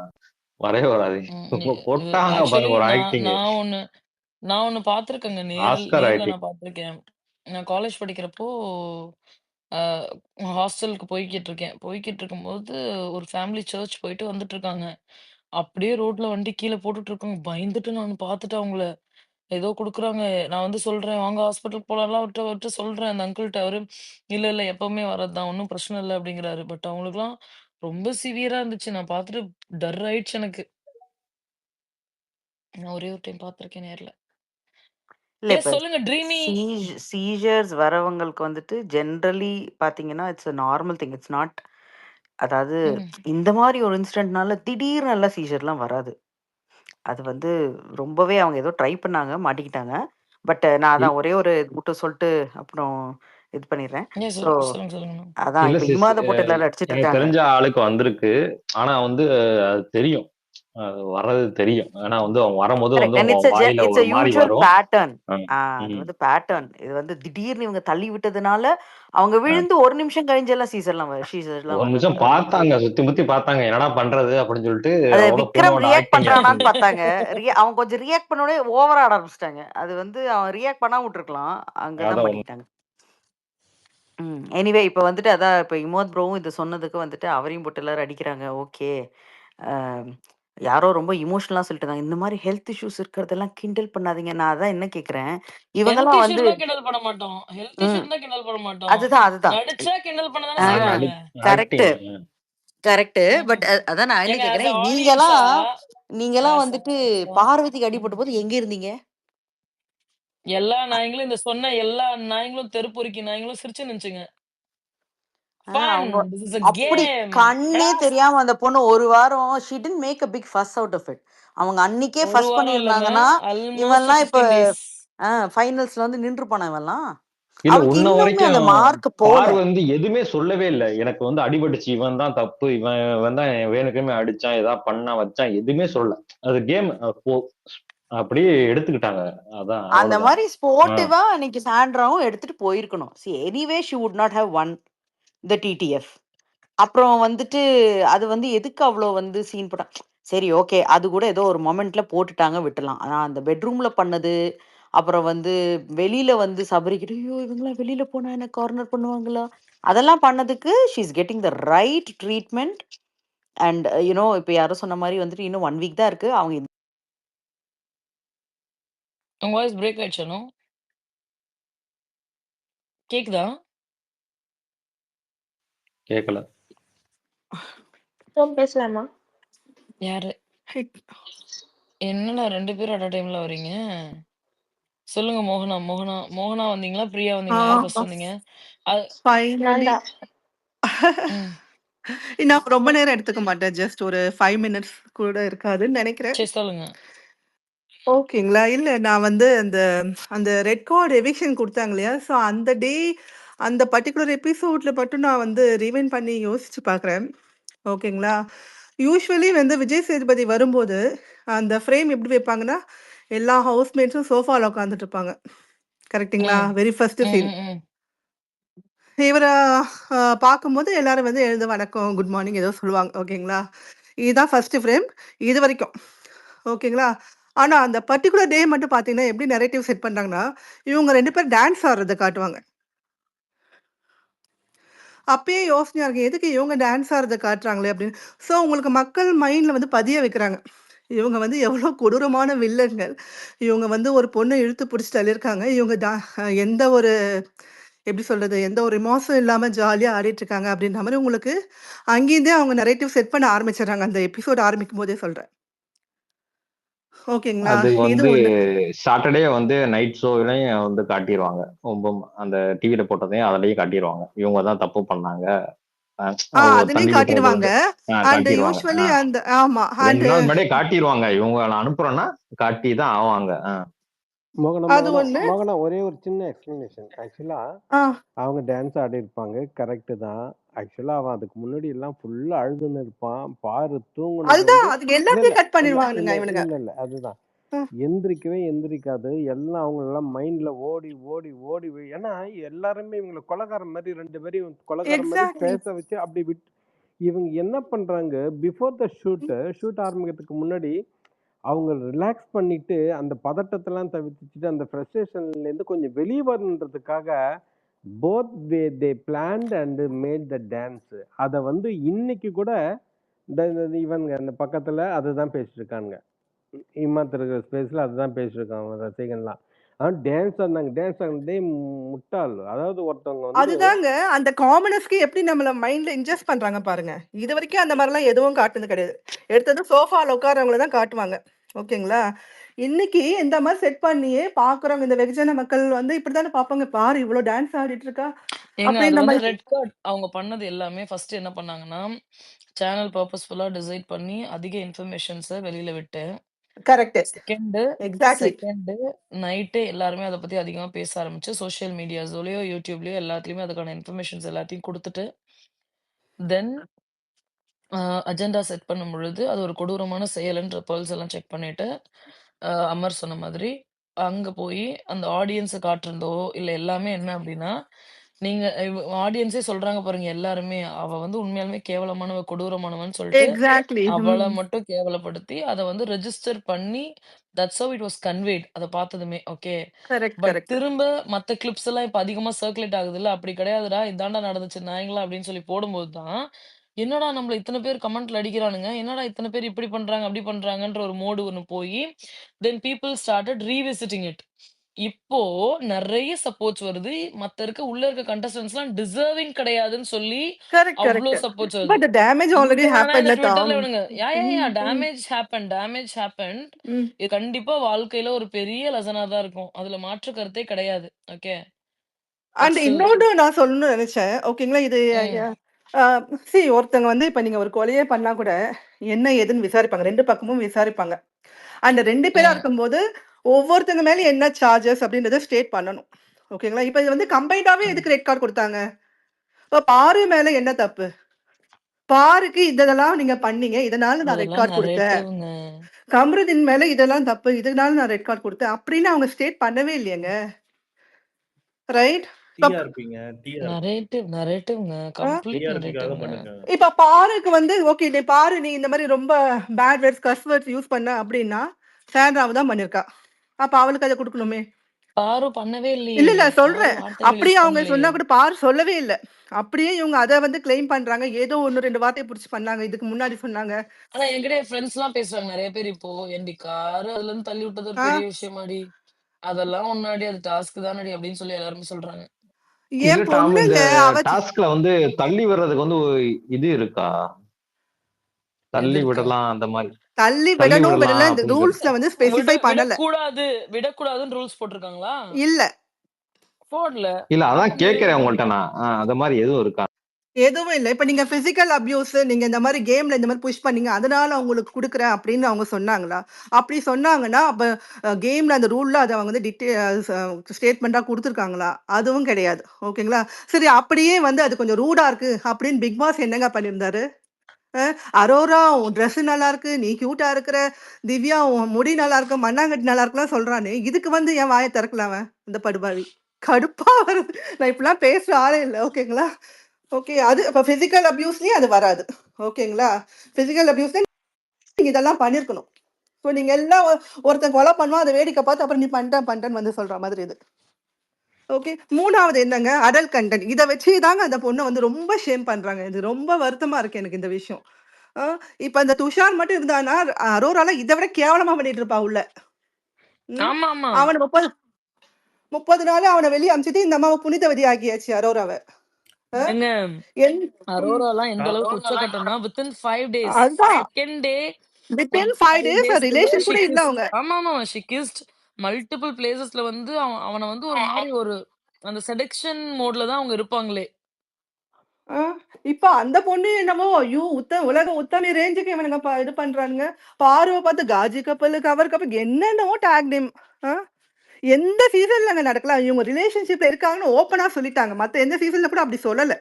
வரவே வராது. போட்டாங்க ஆக்சுவலி பாருங்க ஒரு ஆக்டிங். நான் ஒண்ணு பார்த்திருக்கேங்க. ஆஸ்கர் நேர்ல ஆக்டிங். நான் பார்த்திருக்கேன். நான் காலேஜ் படிக்கிறப்போ ஹாஸ்டலுக்கு போய்க்கிட்டு இருக்கும்போது ஒரு ஃபேமிலி சர்ச் போயிட்டு வந்துட்டு இருக்காங்க. அப்படியே ரோட்ல வண்டி கீழ போட்டுட்டு இருக்காங்க. பயந்துட்டு நான் பார்த்துட்டேன் அவங்கள. ஏதோ குடுக்குறாங்க. நான் சொல்றேன், "வாங்க ஹாஸ்பிட்டலுக்கு போலாம்லாம்" அவர்ட்ட சொல்றேன் அந்த அங்கிள்ட்ட. அவரு, "இல்ல, இல்ல எப்பவுமே வர்றதுதான். ஒண்ணும் பிரச்சனை இல்ல" அப்படிங்கிறாரு. பட் அவங்களுக்கெல்லாம் ரொம்ப சிவியரா இருந்துச்சு. நான் பார்த்துட்டு டர் ஆயிடுச்சு எனக்கு. நான் ஒரே ஒரு டைம் பார்த்துருக்கேன் நேர்ல. இல்ல எஸ் இப்ப சொல்லுங்க ட்ரீமி. சீஜர்ஸ் வரவங்களுக்கு ஜென்ரலி பாத்தீங்கன்னா it's a normal thing. It's not, அதாவது ம். இந்த மாதிரி ஒரு இன்சிடென்ட்னால திடீர்னு எல்லாம் சீஜர்லாம் வராது. அது ரொம்பவே அவங்க ஏதோ ட்ரை பண்ணாங்க, மாட்டிக்கிட்டாங்க. பட் நான் அதான் ஒரே ஒரு மட்டும் சொல்லிட்டு அப்புறம் இது பண்ணிடுறேன். எஸ் ஸோ சொல்லுங்க. அதான் இல்ல இப்ப சிஸ், இமாத போட்டு எல்லாரும் அடிச்சிட்டு எனக்கு இருக்காங்க. தெரிஞ்ச ஆளுக்கு வந்திருக்கு. ஆனா அது தெரியும், அது வர்றது தெரியும். ஏன்னா அவங்க வரும்போது Correct. And அவங்க வாயில it's a ஒரு மாதிரி usual வரும். pattern. ம். அது பேட்டர்ன். இது திடீர்னு இவங்க தள்ளி விட்டதுனால அவங்க விழுந்து ஒரு நிமிஷம் கழிஞ்செல்லாம் சீசர்லாம் ஒரு நிமிஷம் வர்றது. பார்த்தாங்க, சுத்தி முத்தி பார்த்தாங்க, என்னடா பண்றது அப்படின்னு சொல்லிட்டு அது அவரோட விக்ரம் பொண்ணோட ரியாக்ட் ஆக்டிங். பண்றானான்னு பார்த்தாங்க. அவன் கொஞ்சம் ரியாக்ட் பண்ணோடனே ஓவரா ஆட ஆரம்பிச்சிட்டாங்க. அவன் ரியாக்ட் பண்ணாம விட்டுருக்கலாம். அங்கதான் அதான் பண்ணிக்கிட்டாங்க. எனிவே இப்ப அதான் இப்ப இமோத் ப்ரோவும் இது சொன்னதுக்கு அவரையும் போட்டு எல்லாரும் அடிக்கிறாங்க. ஓகே. யாரோ ரொம்ப இமோஷனலா சொல்லிட்டு இருந்தாங்க. இந்த மாதிரி ஹெல்த் இஷ்யூஸ் இருக்கிறதெல்லாம் கிண்டல் பண்ணாதீங்க. நான் அதான் என்ன கேக்குறேன், ஹெல்த் இவங்கெல்லாம் இஷ்யூ இருந்தா கிண்டல் பண்ண மாட்டோம். ஹெல்த் இஷ்யூ ம் இருந்தா கிண்டல் பண்ண மாட்டோம். அதுதான் நடிச்சா கிண்டல் பண்ண தானே ஆ, செய்வாங்க. Correct acting. கரெக்ட். பட் அதான் நான் என்ன ஏங்க as a கேக்குறேன், audience-ஆ நீங்கெல்லாம் பார்வதிக்கு அடிபட்ட போது எங்க இருந்தீங்க? எல்லா நாய்ங்களும் சொன்ன எல்லா நாய்ங்களும் தெருப்பொறுக்கி நாய்ங்களும் சிரிச்சு நின்னுச்சுங்க. Fun. அவங்க This is a அப்படி game. கண்ணே தெரியாம அந்த பொண்ணு ஒரு வாரம் she didn't make a big fuss out of it. அவங்க அன்னைக்கே ஒரு ஃபர்ஸ்ட் வாரம் இல்லங்க. பண்ணியிருந்தாங்கன்னா ஆல்மோஸ்ட் இவன்லாம் இப்ப 15 days. ஃபைனல்ஸ்ல நின்று போன இவன்லாம். இல்ல அவளுக்கு உன்ன இன்னுமே அந்த வரைக்கும் மார்க் போல. பார் வந்து எதுவுமே சொல்லவே இல்லை. எனக்கு வந்து அடிபட்டுச்சு, இவன் தான் தப்பு, இவன் தான் வேணுக்குமே அடிச்சான், ஏதா பண்ணா வச்சான், எதுவுமே சொல்லல. அது கேம் அப்படியே எடுத்துக்கிட்டாங்க. அதான் அந்த அவ்வளவுதான். மாதிரி ஸ்போர்ட்டிவா அன்னைக்கு சாண்ட்ராவும் எடுத்துட்டு போயிருக்கணும். C anyway she would not have one the TTF. அப்புறம் வந்துட்டு அது வந்து எதுக்கு அவ்வளோ வந்து சீன் போட்டான். சரி ஓகே, அது கூட ஏதோ ஒரு மொமெண்ட்ல போட்டுட்டாங்க, விட்டுலாம். ஆனா அந்த பெட்ரூம்ல பண்ணது, அப்புறம் வந்து வெளியில வந்து சபரிக்கிட்ட ஐயோ இவங்களாம் வெளியில போனா என்ன கார்னர் பண்ணுவாங்களா, அதெல்லாம் பண்ணதுக்கு she is getting the right treatment. And you know இப்போ யாரும் சொன்ன மாதிரி வந்துட்டு இன்னும் 1 வீக் தான் இருக்கு. அவங்க உங்க வாய்ஸ் பிரேக் ஆயிடுச்சு அனு. கேக்குதா? கேட்கல. பேசலாமா? யாரு? என்னடா 2 பேரும் அட் அ டைம்ல வரீங்க? சொல்லுங்க மோகனா. மோகனா வந்தீங்களா? பிரியா வந்தீங்களா? யார் ஃபர்ஸ்ட் வந்தீங்க? அது நான் ஃபைனலி தான். ம். நான் ரொம்ப நேரம் எடுத்துக்க மாட்டேன். ஜஸ்ட் ஒரு 5 மினிட்ஸ் கூட இருக்காதுன்னு நினைக்கிறேன். சரி சொல்லுங்க. ஓகேங்களா? இல்ல நான் வந்து அந்த அந்த ரெட் கார்ட் எவிக்ஷன் குடுத்தாங்க இல்லையா? ஸோ அந்த டே அந்த பர்ட்டிகுலர் எபிசோட்ல மட்டும் நான் வந்து ரிவைண்ட் பண்ணி யோசிச்சு பார்க்குறேன். ஓகேங்களா? யூசுவலி வந்து விஜய் சேதுபதி வரும்போது, அந்த ஃப்ரேம் எப்படி வைப்பாங்கன்னா, எல்லா ஹவுஸ்மேட்ஸும் சோஃபால உட்காந்துட்டு இருப்பாங்க. கரெக்ட்டுங்களா? ம். வெரி ஃபர்ஸ்ட் ம், சீன். ம், ம். இவர பார்க்கும்போது எல்லாரும் வந்து எழுந்து வணக்கம், குட் மார்னிங் ஏதோ சொல்லுவாங்க. ஓகேங்களா? இதுதான் ஃபர்ஸ்ட் ஃப்ரேம். இதுவரைக்கும். ஓகேங்களா? ஆனா, அந்த பர்ட்டிகுலர் டே மட்டும் பார்த்தீங்கன்னா, எப்படி நரேட்டிவ் செட் பண்றாங்கன்னா, இவங்க 2 பேரும் டான்ஸ் ஆடுறத காட்டுவாங்க. அப்பயே யோசனையா இருக்கு. எதுக்கு இவங்க டான்ஸ் ஆடுறத காட்டுறாங்களே அப்படின்னு. ஸோ உங்களுக்கு மக்கள் மைண்ட்ல வந்து பதிய வைக்கிறாங்க. இவங்க வந்து எவ்வளோ கொடூரமான வில்லன்கள். இவங்க வந்து ஒரு பொண்ண இழுத்து பிடிச்சு தள்ளியிருக்காங்க. இவங்க எந்த ஒரு எப்படி சொல்றது? எந்த ஒரு ரிமார்ஸும் இல்லாம ஜாலியா ஆடிட்டு இருக்காங்க அப்படின்ற மாரி உங்களுக்கு அங்கேருந்தே அவங்க நரேட்டிவ் செட் பண்ண ஆரம்பிச்சுடுறாங்க. அந்த எபிசோட் ஆரம்பிக்கும்போதே சொல்றேன். ஓகேங்களா? அது இது வந்து ஒண்ணு. சாட்டர்டே வந்து நைட் ஷோலையும் வந்து காட்டிடுவாங்க. அந்த டிவில போட்டதையும் அதுலயும் காட்டிடுவாங்க. இவங்க தான் தப்பு பண்ணாங்க. அவங்க அதுலயும் தண்ணி விடுறது காட்டிடுவாங்க. வந்து அண்ட் காட்டிடுவாங்க. யூசுவலி அந்த ஆமா. 2 அண்ட் நாள் முன்னாடியே காட்டிடுவாங்க. இவங்க நான் அனுப்புறேன்னா காட்டி தான் ஆவாங்க. அது ஒண்ணு. மோகனா ஒரே ஒரு சின்ன எக்ஸ்பிளனேஷன். ஆக்சுவலா ஆ அவங்க டான்ஸ் ஆடியிருப்பாங்க. கரெக்ட்டு தான். ஆக்சுவலா அவன் அதுக்கு முன்னாடி எல்லாம் ஃபுல்லா அழுதுன்னு இருப்பான். பாரு தூங்குனது அதுதான். வந்து அதுக்கு இல்ல, எல்லாத்தையும் கட் இல்ல, பண்ணிடுவானுங்க இல்ல, இவனுங்க. இல்ல, இல்ல. அதுதான். ம். எந்திரிக்கவே எந்திரிக்காது. எல்லாம் அவங்களெல்லாம் மைண்ட்ல ஓடி, ஓடி, ஓடி ஏன்னா எல்லாருமே இவங்கள கொலைகாரன் மாரி 2 பேரையும் கொலைகாரன் மாரி எக்ஸாக்ட்லி. பேச வச்சு அப்படி இவங்க என்ன பண்றாங்க, பிஃபோர் த ஷூட் ஆரம்பிக்கிறதுக்கு முன்னாடி அவங்க ரிலாக்ஸ் பண்ணிட்டு, அந்த பதட்டத்தெல்லாம் தவிர்த்துட்டு, அந்த ஃப்ரஸ்ட்ரேஷன்லேருந்து கொஞ்சம் வெளிய வரணுன்றதுக்காக, both they planned and made the dance. அத வந்து இன்னைக்கு கூட இந்த இந்த இவனுங்க அந்த பக்கத்துல அதுதான் பேசிட்டு இருக்கானுங்க. இமாத் இருக்கிற ஸ்பேஸ்ல அதுதான் பேசிட்டு இருக்காங்க ரசிகன்லாம். Dance ஆடுனாங்க, dance ஆடுனாங்க. டேய் முட்டாள்! அதாவது ஒருத்தவங்க வந்து அதுதாங்க அந்த காமனர்ஸ்க்கு எப்படி நம்மள மைண்ட்ல இன்ஜஸ்ட் பண்றாங்க பாருங்க. இதுவரைக்கும் அந்த மாதிரிலாம் எதுவும் காட்டுனது கிடையாது. எடுத்தது சோஃபால உட்கார்றவங்கள தான் காட்டுவாங்க. ஓகேங்களா? இன்னைக்கு இந்த மாதிரி செட் பண்ணியே பார்க்குறவங்க இந்த வெகுஜன மக்கள் வந்து இப்படித்தானே பார்ப்பாங்க. பாரு இவ்ளோ டான்ஸ் ஆடிட்டு இருக்கா. ஏங்க அது அப்படின்ற வந்து மாதிரி. ரெட் கார்ட் அவங்க பண்ணது எல்லாமே ஃபர்ஸ்ட் என்ன பண்ணாங்கன்னா, சேனல் பர்ப்பஸ்ஃபுல்லா டிசைட் பண்ணி அதிக இன்ஃபர்மேஷன்ஸ வெளியில விட்டு, கரெக்ட். Second exactly. செகண்டு நைட்டே எல்லாருமே அத பத்தி அதிகமா பேச ஆரம்பிச்சு, சோசியல் மீடியாஸ்லயோ, YouTubeலயோ எல்லாத்துலயுமே அதுக்கான இன்ஃபர்மேஷன்ஸ் எல்லாத்தையும் குடுத்துட்டு, தென் அஜெண்டா செட் பண்ணும்பொழுது, அது ஒரு கொடூரமான செயல்ன்ற பர்ல்ஸ் எல்லாம் செக் பண்ணிட்டு, அமர் சொன்ன மாதிரி, அங்க போயி அந்த ஆடியன்ஸ காட்டுறதோ, இல்ல எல்லாமே என்ன அப்டின்னா, நீங்க ஆடியன்ஸே சொல்றாங்க பாருங்க எல்லாருமே, அவ வந்து உண்மையாலுமே கேவலமானவ, கொடூரமானவன்னு சொல்ட்டு, எக்ஸாக்ட்லி. அவள மட்டும் கேவலப்படுத்தி, அத வந்து ரெஜிஸ்டர் பண்ணி, தட்ஸ் ஹவ் இட் வாஸ் கன்வேய்ட். அத பார்த்ததுமே, ஓகே. Correct, but correct. திரும்ப மத்த கிளிப்ஸ் எல்லாம் இப்ப அதிகமா சர்க்குலேட் ஆகுதுல்ல, அப்படி கிடையாதுடா, இதான்டா நடந்துச்சு நாயங்களா அப்படின்னு சொல்லி போடும்போது தான், என்னடா நம்மள இத்தன பேர் கமெண்ட்ல அடிக்கிறானுங்க. என்னடா இத்தன பேர் இப்படி பண்றாங்க, அப்படி பண்றாங்கன்ற ஒரு மோடு ஒண்ணு போயி, தென் பீப்பிள் ஸ்டார்ட்டட் ரீவிசிட்டிங் இட். இப்போ நெறைய சப்போர்ட்ஸ் வருது. உள்ள இருக்க கண்டஸ்டன்ட்ஸ்லாம் டிசர்விங் கிடையாதுன்னு சொல்லி, கரெக்ட், அவ்ளோ கரெக்ட். சப்போர்ட்ஸ் வருது. பட் டேமேஜ் ஆல்ரெடி இங்க வேணா இந்த ஹேப்பன்ல ட்விட்டர்ல டாம். இவனுங்க ம், ம், டேமேஜ் ஹேப்பன்ட். ம். இது கண்டிப்பா வாழ்க்கையில ஒரு பெரிய லெசனா தான் இருக்கும். அதுல மாற்று கருத்தே கிடையாது. ஓகே. அண்ட் இட்ஸ் இன்னொன்னு நான் சொல்லணும்னு நினைச்சேன். ஓகேங்களா? இது ம். ஒருத்தங்க வந்து இப்ப நீங்க ஒரு கொலையே பண்ணா கூட, என்ன ஏதுன்னு விசாரிப்பாங்க. 2 பக்கமும் விசாரிப்பாங்க. அந்த 2 பேரா ம். இருக்கும்போது, ஒவ்வொருத்தங்க மேலயும் என்ன சார்ஜஸ் அப்படின்றத ஸ்டேட் பண்ணணும். ஓகேங்களா? இப்ப இது வந்து கம்பைன்டாவே எதுக்கு ரெட் கார்ட் குடுத்தாங்க? இப்ப பாரு மேல என்ன தப்பு? பாருக்கு இதெல்லாம் நீங்க பண்ணீங்க. இதனால நான் ரெட் அதெல்லாம் கார்ட் குடுத்தேன். நரேட்டிவ்ங்க. கம்ருதீன் மேல இதெல்லாம் தப்பு. இதனால நான் ரெட் கார்ட் குடுத்தேன். அப்படின்னு அவங்க ஸ்டேட் பண்ணவே இல்லையேங்க. ரைட்? இப்ப டிஆர்பிங்க. டிஆர்பி. நரேட்டிவ்ங்க. ஆ? கம்ப்ளீட் டிஆர்பிக்காக நரேட்டிவ்ங்க. பண்ணிருக்காங்க. இப்ப பாருக்கு வந்து ஓகே நீ பாரு நீ இந்த மாதிரி ரொம்ப பேட் வேர்ட்ஸ் கர்ஸ் வேர்ட்ஸ் யூஸ் பண்ண அப்படின்னா சாண்ட்ராவை தான் பண்ணிருக்கா. அப்ப அவளுக்கு அதை கொடுக்கணுமே. பாரு பண்ணவே இல்ல இல்லையே. இல்ல பாரு சொல்றேன். வார்த்தைகள் அப்படியே யூஸ் அவங்க பண்ணலையே. சொன்னா கூட பாரு சொல்லவே இல்ல. அப்படியே இவங்க அதை வந்து கிளைம் பண்றாங்க. ஏதோ ஒன்னு 2 வார்த்தையை புடிச்சு பண்ணாங்க. இதுக்கு முன்னாடி சொன்னாங்க. ஆனா என்கிட்ட என் ஃப்ரெண்ட்ஸ் எல்லாம் பேசுறாங்க நிறைய பேர் இப்போ ஏன்டி காரு அதுல இருந்து தள்ளி விட்டது ஒரு ஆ பெரிய விஷயமாடி. அதெல்லாம் ஒன்னாடி அது டாஸ்க் தானடி அப்படின்னு சொல்லி எல்லாருமே சொல்றாங்க. இல்ல என் டாம், இந்த பொண்ணுங்க அவ டாஸ்க்ல வந்து தள்ளி வர்றதுக்கு வந்து ஒரு இது இருக்கா? எது தள்ளி இருக்கா? விடலாம் அந்த மாதிரி, தள்ளி தள்ளி விடணும் விடலாம் விடல இந்த அப்படின்னு சொல்லி. ரூல்ஸ்ல வந்து ஸ்பெசிஃபை பண்ணல. விடக்கூடாதுன்னு ரூல்ஸ் போட்டிருக்காங்களா? இல்ல போடல. இல்ல அதான் அப்ப கேக்குறேன் எதுக்கு? உங்கள்ட்ட நான். அந்த மாதிரி எதுவும் இருக்கா? எதுவும் இல்ல. இப்ப நீங்க பிசிக்கல் அபியூஸ் நீங்க இந்த மாதிரி கேம்ல இந்த மாதிரி புஷ் பண்ணீங்க. அதனால உங்களுக்கு குடுக்குறேன் அப்படின்னு அவங்க சொன்னாங்களா? அப்படி சொன்னாங்கன்னா, அப்ப கேம்ல அந்த ரூல்ல அத அவங்க வந்து ஸ்டேட்மெண்ட்டா குடுத்துருக்காங்களா? அதுவும் கிடையாது. ஓகேங்களா? சரி அப்படியே வந்து அது கொஞ்சம் ரூடா இருக்கு அப்படின்னு பிக் பாஸ் என்னங்க பண்ணியிருந்தாரு? அரோரா உன் ட்ரெஸ் நல்லா இருக்கு. நீ கியூட்டா இருக்கிற. திவ்யா உன் முடி நல்லா இருக்கு. மண்ணாங்கட்டி நல்லா இருக்குலாம் சொல்றானே. இதுக்கு வந்து ஏன் வாய திறக்கல அவன்? இந்த படுபாவி. கடுப்பா வருது. நான் இப்படிலாம் பேசுற ஆளே இல்ல. ஓகேங்களா? ஓகே. அது அப்ப பிசிக்கல் அபியூஸ்லயே அது வராது. ஓகேங்களா? பிசிக்கல் அபியூஸ்ல நீங்க இதெல்லாம் பண்ணியிருக்கணும். ஸோ நீங்க எல்லாம் ஒருத்தன் கொலை பண்ணுவான். அதை வேடிக்கை பார்த்து அப்புறம் நீ பண்றேன்னு வந்து சொல்ற மாதிரி இது. ஓகே. 3வது என்னங்க? Adult content. இத வச்சு தாங்க அந்த பொண்ண வந்து ரொம்ப ஷேம் பண்றாங்க. இது ரொம்ப வருத்தமா இருக்கு எனக்கு இந்த விஷயம். ஆ இப்ப அந்த துஷார் மட்டும் இருந்தானா, அரோரால இத விட கேவலமா பண்ணிட்டு இருப்பா உள்ள. ம். ஆமா ஆமா அவன 30 நாள் அவன வெளிய அனுப்பிச்சுட்டு இந்த அம்மாவ புனிதவதி ஆக்கியாச்சு அரோராவ. ஆ? எங்க என் ம். அரோராலாம் எந்த அளவுக்கு உச்சகட்டம்னா வித்தின் 5 days அதான். செகண்ட் டே வித்தின் ஒரு 5 5 டேஸ் டேஸ்க்குள்ள ரிலேஷன் ஷி கூட இல்ல கிஸ்ட். அவங்க. ஆமா ஷி கிஸ்ட் மல்டிபிள் பிளேசஸ்ல வந்து அவனை வந்து ஒரு மாதிரி ஒரு அந்த செடக்ஷன் மோட்ல தான் அவங்க இருப்பாங்களே. ஆ, இப்ப அந்த பொண்ணு என்னமோ ஐயோ! உலக உத்தமி ரேஞ்சுக்கு இவனுங்க இது பண்றானுங்க. பார்வ பார்த்து காஜி கப்பல், கவர் கப்பல் என்னென்னவோ டேக் நேம். ஆ எந்த சீசன்லங்க நடக்கலாம். இவங்க ரிலேஷன்ஷிப்ல இருக்காங்கன்னு ஓப்பனா சொல்லிட்டாங்க. மத்த எந்த சீசன்ல கூட அப்படி சொல்லல.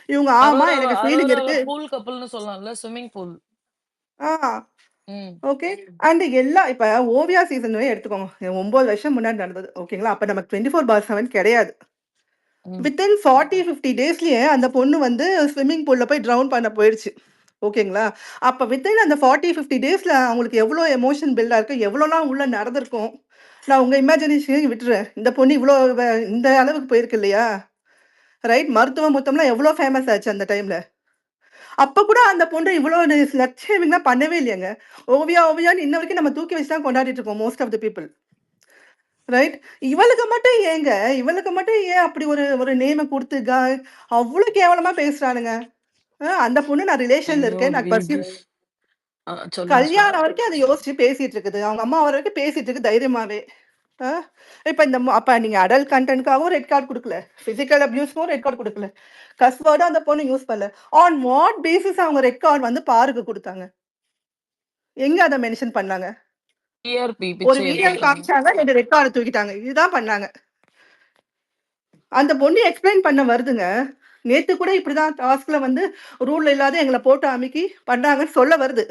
இவங்க ஆமா எனக்கு ஃபீலிங் அரோராவை இருக்கு. பூல் கப்பல்னு சொல்லலாம்ல, ஸ்விம்மிங் பூல். ஆ ம் ஓகே. அண்ட் எல்லா இப்ப ஓவியா சீசனே எடுத்துக்கோங்க. 9 வருஷம் முன்னாடி நடந்தது. ஓகேங்களா? அப்ப நமக்கு 24/7 கிடையாது. ம் வித்தின் 40, 50 டேஸ்லயே அந்த பொண்ணு வந்து ஸ்விம்மிங் பூல்ல போய் ட்ரவுன் பண்ண போயிடுச்சு. ஓகேங்களா? அப்ப வித்தின் அந்த 40, 50 டேஸ்ல அவங்களுக்கு எவ்வளோ எமோஷன் பில்ட் ஆயிருக்கு, எவ்வளோலாம் உள்ள நடந்திருக்கும். நான் உங்க இமேஜினேஷனையும் விட்டுறேன். இந்த பொண்ணு இவ்வளோ இந்த அளவுக்கு போயிருக்கு இல்லையா? ரைட்? மருத்துவ முத்தம்லாம் எவ்வளோ ஃபேமஸ் ஆச்சு அந்த டைம்ல. அப்ப கூட அந்த பொண்ணு இவ்வளோ ஸ்லட் ஷேமிங்லாம் பண்ணவே இல்லையேங்க. ஓவியான்னு இன்ன வரைக்கும் நம்ம தூக்கி வச்சு தான் கொண்டாடிட்டு இருக்கோம் most of the people. Right? இவளுக்கு மட்டும் ஏங்க? இவளுக்கு மட்டும் ஏன் அப்படி ஒரு ஒரு நேம குடுத்து அவ்ளோ கேவலமா பேசுறானுங்க. அந்த பொண்ணு நான் ரிலேஷன்ல ஐயோ இருக்கேன். நான் விடு. சொல்லுங்க கல்யாணம் வரைக்கும் அத யோசிச்சு பேசிட்டு இருக்குது. அவங்க அம்மா வர வரைக்கும் பேசிட்டு இருக்கு தைரியமாவே. ஆ இப்ப அப்ப நீங்க அடல்ட் கன்டென்ட்காகவும் ரெட் கார்ட் குடுக்கல. பிசிக்கல் அபியூஸ்க்கும் ரெட் கார்ட் குடுக்கல. கஸ் வேர்டும் அந்த பொண்ணு யூஸ் பண்ணல. ஆன் வாட் பேசிஸ் அவங்க ரெட் கார்ட் வந்து பாருக்கு குடுத்தாங்க? எங்க அத மென்ஷன் பண்ணாங்க? டிஆர்பி ஒரு பிச்சை வீடியோ எடுத்துக்கிறாங்க. காமிச்சாங்க. 2 ரெட் கார்ட தூக்கிட்டாங்க. இதுதான் பண்ணாங்க. அந்த பொண்ணு எக்ஸ்பிளைன் பண்ண வருதுங்க. நேத்து கூட இப்படிதான் டாஸ்க்ல வந்து ரூல்ல இல்லாத எங்கள போட்டு அமுக்கி பண்ணாங்கன்னு சொல்ல வருது.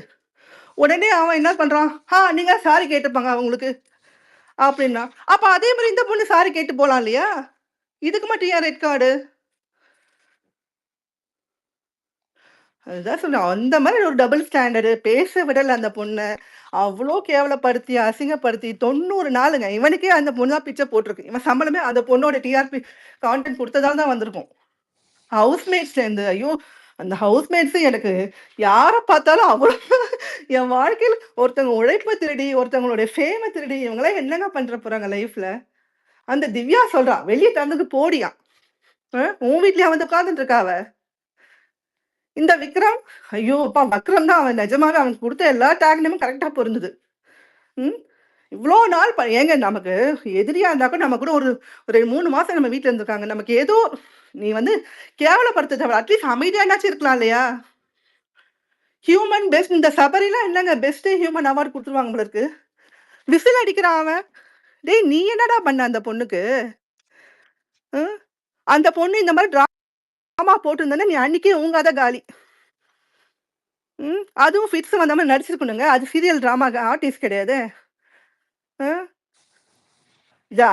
உடனே அவன் என்ன பண்றான்? நீங்க சாரி கேட்டுப்பாங்க அவங்களுக்கு அப்படின்னா. அப்ப அதே மாரி இந்த பொண்ணு சாரி கேட்டு போலாம் இல்லையா? இதுக்கு மட்டும் ஏன் ரெட் கார்டு? அதுதான் சொல்றேன். அந்த மாரி ஒரு டபுள் ஸ்டாண்டர்டு பேச விடல அந்த பொண்ண. அவ்ளோ கேவலப்படுத்தி, அசிங்கப்படுத்தி 90 நாளுங்க. இவனுக்கே அந்த பொண்ணு தான் பிச்ச போட்டுருக்கு. இவன் சம்பளமே அந்த பொண்ணோட டிஆர்பி கான்டென்ட் குடுத்ததால தான் வந்திருக்கும். ஹவுஸ்மேட்ஸ்லேருந்து ஐயோ! அந்த ஹவுஸ்மேட்ஸ் எனக்கு யார பார்த்தாலும் அவ்வளோ என் வாழ்க்கையில ஒருத்தவங்க உழைப்ப திருடி, ஒருத்தவங்களுடைய ஃபேம திருடி இவங்கலாம் என்னங்க பண்ற போறாங்க லைஃப்ல? அந்த திவ்யா சொல்றா, "வெளிய தந்தது போடியாம். உன் வீட்லயா வந்து உட்கார்ந்துட்டு இருக்கா அவ?" இந்த விக்ரம், ஐயோ! அப்பா வக்ரம் தான் அவன் நிஜமாவே அவனுக்கு குடுத்த எல்லா டேக் நேமும் கரெக்ட்டா பொருந்துது. ம். இவ்ளோ நாள் ஏங்க நமக்கு எதிரியா இருந்தா கூட நம்ம கூட ஒரு 3 மாசம் நம்ம வீட்ல இருந்திருக்காங்க. நமக்கு ஏதோ நீ வந்து கேவலப்படுத்த தேவ. அட்லீஸ்ட் அமைதியானாச்சும் இருக்கலாம் இல்லையா? ஹியூமன் பெஸ்ட் இந்த சபரிலாம் என்னங்க பெஸ்ட் ஹியூமன் அவார்ட் குடுத்துருவாங்க போல இருக்கு. விசில் அடிக்கிறான் அவன். டேய் நீ என்னடா பண்ண அந்த பொண்ணுக்கு? ம். அந்த பொண்ணு இந்த மாரி ட்ராமா போட்டிருந்தன்னா, நீ அன்னைக்கே ஊங்காத காலி. ம். அதுவும் ஃபிட்ஸ் வந்த மாரி நடிச்சிருக்கணுங்க. அது சீரியல் ட்ராமா ஆர்டிஸ்ட் கிடையாதே. அ.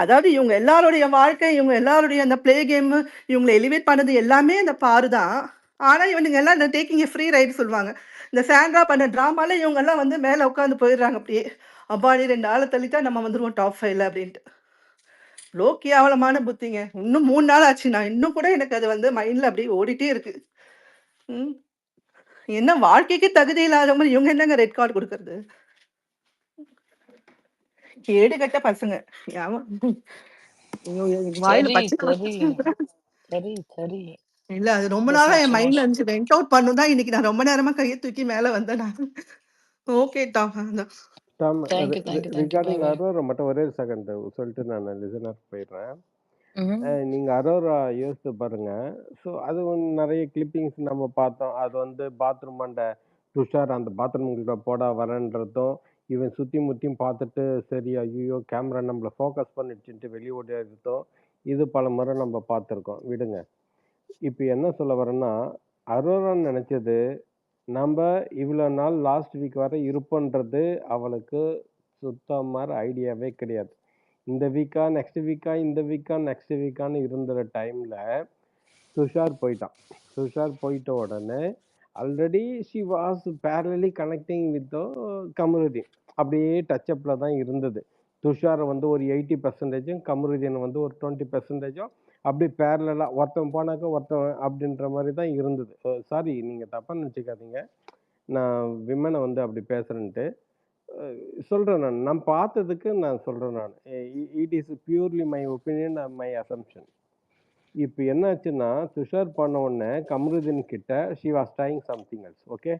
அதாவது இவங்க எல்லாருடைய வாழ்க்கை, இவங்க எல்லாருடைய அந்த ப்ளே கேமு, இவங்கள எலிவேட் பண்ணது எல்லாமே அந்த பாரு தான். ஆனா, இவனுங்க எல்லாம் இந்த டேக்கிங் எ ஃப்ரீ ரைட் சொல்லுவாங்க. இந்த சாண்ட்ரா பண்ண ட்ராமால இவங்கலாம் வந்து மேல உட்காந்து போயிடுறாங்க அப்படியே. அப்பாடி 2 ஆள தள்ளிட்டா நம்ம வந்துருவோம் டாப் 5ல அப்படின்ட்டு. இவ்ளோ கேவலமான புத்திங்க. இன்னும் 3 நாள் ஆச்சு. நான் இன்னும் கூட எனக்கு அது வந்து மைண்ட்ல அப்படியே ஓடிட்டே இருக்கு. ம். என்ன வாழ்க்கைக்கு தகுதி இல்லாதவங்க இவங்க என்னங்க ரெட் கார்ட் குடுக்கறது? கேடுகெட்ட பசங்க. ஆமா. ஐயோ! எனக்கு வாயில சரி, பச்சை சரி, சரி, சரி. இல்ல. அது ரொம்ப ஜஸ்ட் நாளா என் வாஷ், மைண்ட்ல வாஷ். இருந்துச்சு. வென்ட் அவுட் பண்ணணும் தான் இன்னைக்கு நான் ரொம்ப நேரமா கைய தூக்கி மேல வந்தேன் நானு. Okay Tom. அதான். Tom thank you, thank you, thank you. Bye, recording bye. Aurora மட்டும் ஒரே செகண்ட் சொல்லிட்டு நான் லிசனர் போயிடுறேன். ம்ஹ்ம். நீங்க அரோரா யோசித்து பாருங்க. ஸோ அது வந்து நெறைய கிளிப்பிங்ஸ் நம்ம பார்த்தோம். அது வந்து பாத்ரூம் அண்ட துஷார் அந்த பாத்ரூம்குள்ள போடா வரேன்றதும், இவன் சுத்தி முத்தியும் பார்த்துட்டு, சரி ஐய்யயோ! கேமரா நம்மள ஃபோக்கஸ் பண்ணிடுச்சுன்ட்டு வெளிய ஓடியாறதும், இது பலமுறை நம்ம பார்த்துருக்கோம். விடுங்க. இப்ப என்ன சொல்ல வரேன்னா, அரோரான்னு நெனச்சது, நம்ப இவ்வளோ நாள் லாஸ்ட் வீக் வரை இருப்போன்றது அவளுக்கு சுத்தமார ஐடியாவே கிடையாது. இந்த வீக்கா, நெக்ஸ்ட் வீக்கா, இந்த வீக்கா, நெக்ஸ்ட் வீக்கான்னு இருந்துற டைம்ல துஷார் போயிட்டான். துஷார் போயிட்ட உடனே, already she was parallelly connecting with the Kamaruddin. அப்படியே டச் அப்ல தான் இருந்தது. துஷார வந்து ஒரு 80% கமருதீன் வந்து ஒரு 20% அப்படி பேரலலா ஒருத்தன் போனாக்க ஒருத்தன் அப்படின்ற மாரி தான் இருந்தது. சாரி நீங்க தப்பா நெனச்சுக்காதீங்க. நான் விமன வந்து அப்படி பேசுறேன்ட்டு. அ சொல்றேன் நான். நான் பார்த்ததுக்கு நான் சொல்றேன் நானு. It is purely my opinion and my assumption. இப்ப என்னாச்சுன்னா, துஷார் பண்ண உடனே கமருதீன் கிட்ட she was trying something else. Okay.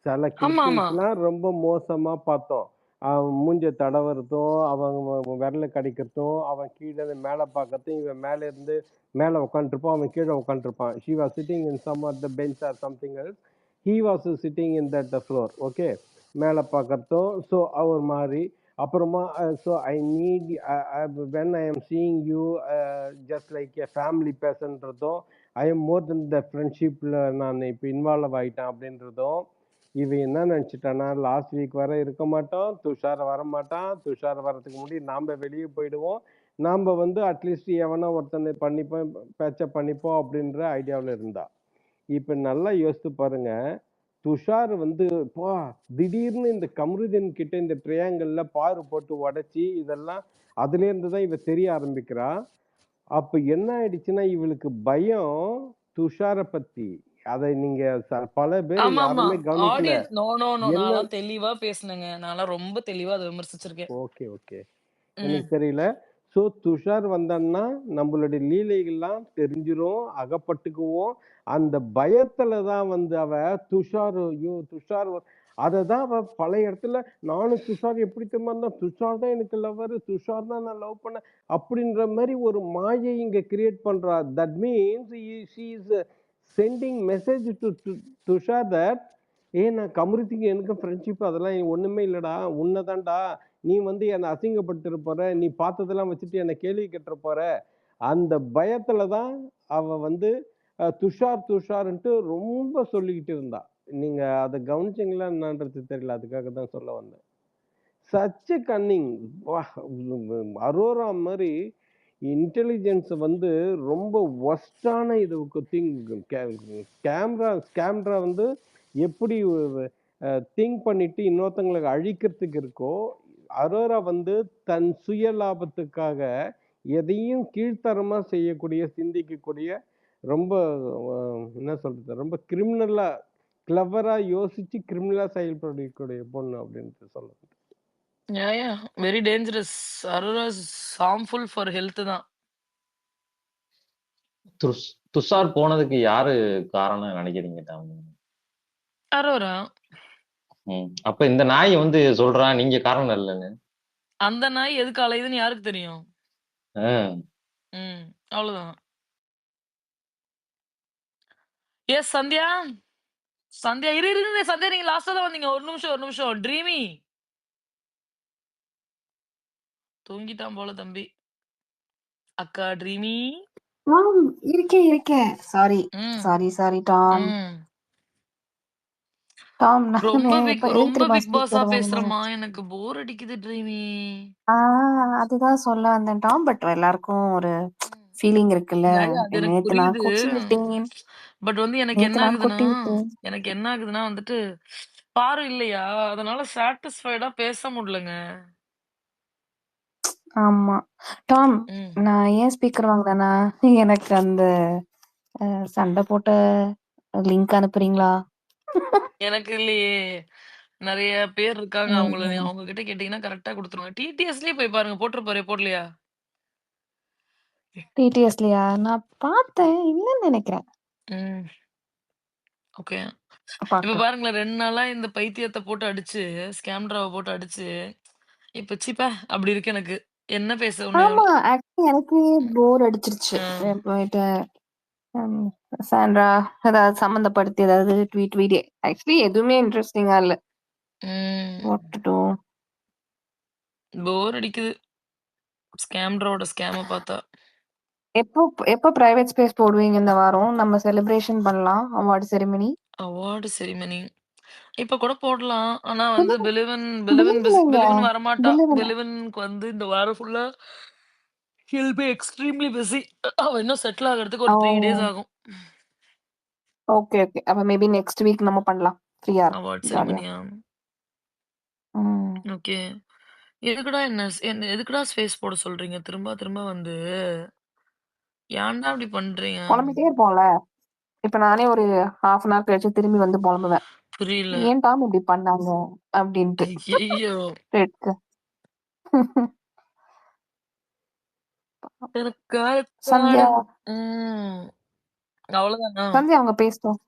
சில ஆமா, ஆமா. கிளிப்பிங்ஸ்லாம் ரொம்ப மோசமா பார்த்தோம். அவன் மூஞ்ச தடவுறதும், அவன் விரல கடிக்கிறதும், அவன் கீழ இருந்து மேல பார்க்கறதும், இவன் மேல இருந்து மேல உட்காந்துருப்பான், அவன் கீழ உட்காந்துருப்பான். She was sitting in some of the bench or something else. He was sitting in that floor. Okay. மேல பார்க்கறதும், ஸோ ஒரு மாரி. அப்புறமா so I need when I am seeing you just like a family பெர்சன்றதும், I am more then the ஃப்ரெண்ட்ஷிப்ல நான் இப்போ involve ஆயிட்டேன் அப்படின்றதும், இவன் என்ன நினச்சிட்டான்னா, லாஸ்ட் வீக் வர இருக்க மாட்டோம், துஷார் வரமாட்டான், துஷார் வரதுக்கு முன்னாடி நாம வெளியே போயிடுவோம், நாம வந்து அட்லீஸ்ட் எவனோ ஒருத்தனை பண்ணிப்போம், பேச்சப் பண்ணிப்போம் அப்படின்ற ஐடியாவில் இருந்தா. இப்போ நல்லா யோசித்து பாருங்க, துஷார் வந்து பா திடீர்னு இந்த கமருதீன் கிட்ட இந்த ட்ரையாங்கிள்ல பாரு போட்டு உடைச்சி இதெல்லாம் அதுலேருந்து தான் இவ தெரிய ஆரம்பிக்கிறா. அப்ப என்ன ஆயிடுச்சுன்னா, இவளுக்கு பயம் துஷார பத்தி. அதை நீங்க பல பேர் ஆமாமா. யாருமே கவனிக்கல. Audience no, no, no. என்ன நான்லாம் தெளிவா பேசுனேங்க. நான்லாம் ரொம்ப தெளிவா அத விமர்சிச்சிருக்கேன். Okay, okay. ம். எனக்கு தெரியல. ஸோ துஷார் வந்தான்னா, நம்மளுடைய லீலைகள்லாம் தெரிஞ்சிரும், அகப்பட்டுக்குவோம். அந்த பயத்துல தான் வந்து அவ துஷார் ஐயோ! துஷார் அததான் அவ பல இடத்துல நானும் துஷார் எப்படி தெரியுமா இருந்தோம், துஷார் தான் எனக்கு லவ்வரு, துஷார் தான் நான் லவ் பண்ணேன். அப்படின்ற மாரி ஒரு மாயை இங்க கிரியேட் பண்றா. That means she is sending message to Tushar that நான் கமருதிக்கு எனக்கும் ஃப்ரெண்ட்ஷிப் அதெல்லாம் ஒண்ணுமே இல்லடா. உன்னதான்டா. நீ வந்து என்ன அசிங்கப்படுத்திற போற. நீ பார்த்ததெல்லாம் வச்சுட்டு என்ன கேள்வி கேட்டுற போற. அந்த பயத்துல தான் அவ வந்து துஷார் துஷார்ன்ட்டு ரொம்ப சொல்லிக்கிட்டு இருந்தா. நீங்க அத கவனிச்சீங்களா என்னன்றது தெரியல. அதுக்காக தான் சொல்ல வந்தேன். Such a Canning. அரோரா மாரி இன்டெலிஜென்ஸ் வந்து ரொம்ப வொர்ஸ்டான இது திங். கேமரா வந்து எப்படி திங்க் பண்ணிட்டு இன்னொருத்தங்களுக்கு அழிக்கிறதுக்கு இருக்கோ, அரோரா வந்து தன் சுய லாபத்துக்காக எதையும் கீழ்த்தரமா செய்யக்கூடிய, சிந்திக்கக்கூடிய ரொம்ப என்ன சொல்றது? ரொம்ப கிரிமினலா கிளவரா யோசிச்சு கிரிமினலா செயல்படக்கூடிய பொண்ணு அப்படின்ட்டு சொல்லலாம். Yeah! Yeah! Very dangerous. Arora is harmful for health தான். துஷார் போனதுக்கு யாரு காரணம் நினைக்கிறீங்க டாம்? அரோரா. அப்ப இந்த நாய் வந்து சொல்றான் நீங்க காரணம் இல்லைன்னு. அந்த நாய் எதுக்கு அலையுதுன்னு யாருக்கு தெரியும்? ம். அவ்வளவுதான். எஸ் சந்தியா. சந்தியா இரு. சந்தியா நீங்க லாஸ்ட்டா தான் வந்தீங்க. ஒரு நிமிஷம். ட்ரீமி. தூங்கிட்டான் போல தம்பி. அக்கா ட்ரீமி. இருக்கேன். சாரி ம். Sorry sorry Tom. ம். டாம் நானு ரொம்ப என்னைக்கு தெரியுமா பிக் பாஸா ஸ்பீக்கர் வாங்குனேன்? பேசுறமா. எனக்கு போர் அடிக்குது ட்ரீமி. ஆ அதுதான் சொல்ல வந்தேன் டாம். பட் எல்லாருக்கும் ஒரு ம். ஃபீலிங் இருக்குல்ல. யா, யா, அது எனக்கு நேத்து நான் புரியுது. கொட்டி விட்டேன். பட் வந்து எனக்கு என்ன ஆகுதுன்னா வந்துட்டு, பாரு இல்லையா? அதனால சாட்டிஸ்ஃபைடா பேச முடியலங்க. ஆமா. டாம் ம். நான் ஏன் ஸ்பீக்கர் வாங்குனேன்னா, எனக்கு அந்த சண்டை போட்ட லிங்க் அனுப்புறீங்களா? எனக்கு இல்லையே. நெறைய பேர் இருக்காங்க. ம். அவங்க கிட்ட கேட்டீங்கன்னா கரெக்ட்டா குடுத்துருவாங்க. டிடிஎஸ்லயே போய் பாருங்க. போட்டிருப்பாரே போடலையா? டிடிஎஸ்லயா? நான் பார்த்தேன். இல்லன்னு நெனைக்கிறேன். ம். ஓகே. இப்ப பார்க்கலாம். பாருங்களேன் 2 நாளா இந்த பைத்தியத்த போட்டு அடிச்சு, ஸ்கேம்ட்ராவ போட்டு அடிச்சு, இப்ப ச்சீ அப்படி இருக்கு எனக்கு. என்ன பேச ஒண்ணு ஆமா. ஆக்சுவலி எனக்கு போர் அடிச்சிருச்சு. ஆ. போயிட்டு ம் சாண்ட்ரா ஏதாவது சம்மந்தப்படுத்தி ஏதாவது ட்வீட் வீடியோ ஆக்சுவலி எதுவுமே இன்ட்ரெஸ்டிங்கா இல்ல. ம். What to two? போர் அடிக்குது. ஸ்கேம்ட்ராவோட ஸ்கேம பார்த்தா. எப்போ எப்போ பிரைவேட் ஸ்பேஸ் போடுவீங்க இந்த வாரம்? நம்ம செலிப்ரேஷன் பண்ணலாம் அவார்ட் செரிமனி. Award ceremony. இப்ப கூட போடலாம். ஆனா வந்து பிலிவன் பிலிவன் இல்லைங்க. வரமாட்டான். பிலிவன் பிலிவனுக்கு வந்து இந்த வாரம் ஃபுல்லா ஹில் பி எக்ஸ்ட்ரீம்லி பிஸி. அவன் இன்னும் செட்டில் ஆகுறதுக்கு ஓ ஒரு 3 டேஸ் ஆகும். Okay okay. அப்ப மேபி நெக்ஸ்ட் வீக் நம்ம பண்ணலாம். ஃப்ரீயா அவார்ட் ஜாலியா. செரிமனியா? ம். ஓகே. எதுக்குடா ஸ்பேஸ் போட சொல்றீங்க? திரும்ப திரும்ப வந்து ஏன்டா இப்படி பண்றீங்க? புலம்பிட்டே இருப்போம்ல. இப்ப நானே ஒரு 1/2 அன் ஹவர் கழிச்சு திரும்பி வந்து புலம்புவேன். புரியல. ஏன் டாம் இப்படி பண்ணாங்க அப்படின்ட்டு. ஐயய்யோ! ரெட்க்கு. எனக்கு சந்தியா ம். அவ்வளோதானா? சந்தியா அவங்க பேசட்டும்.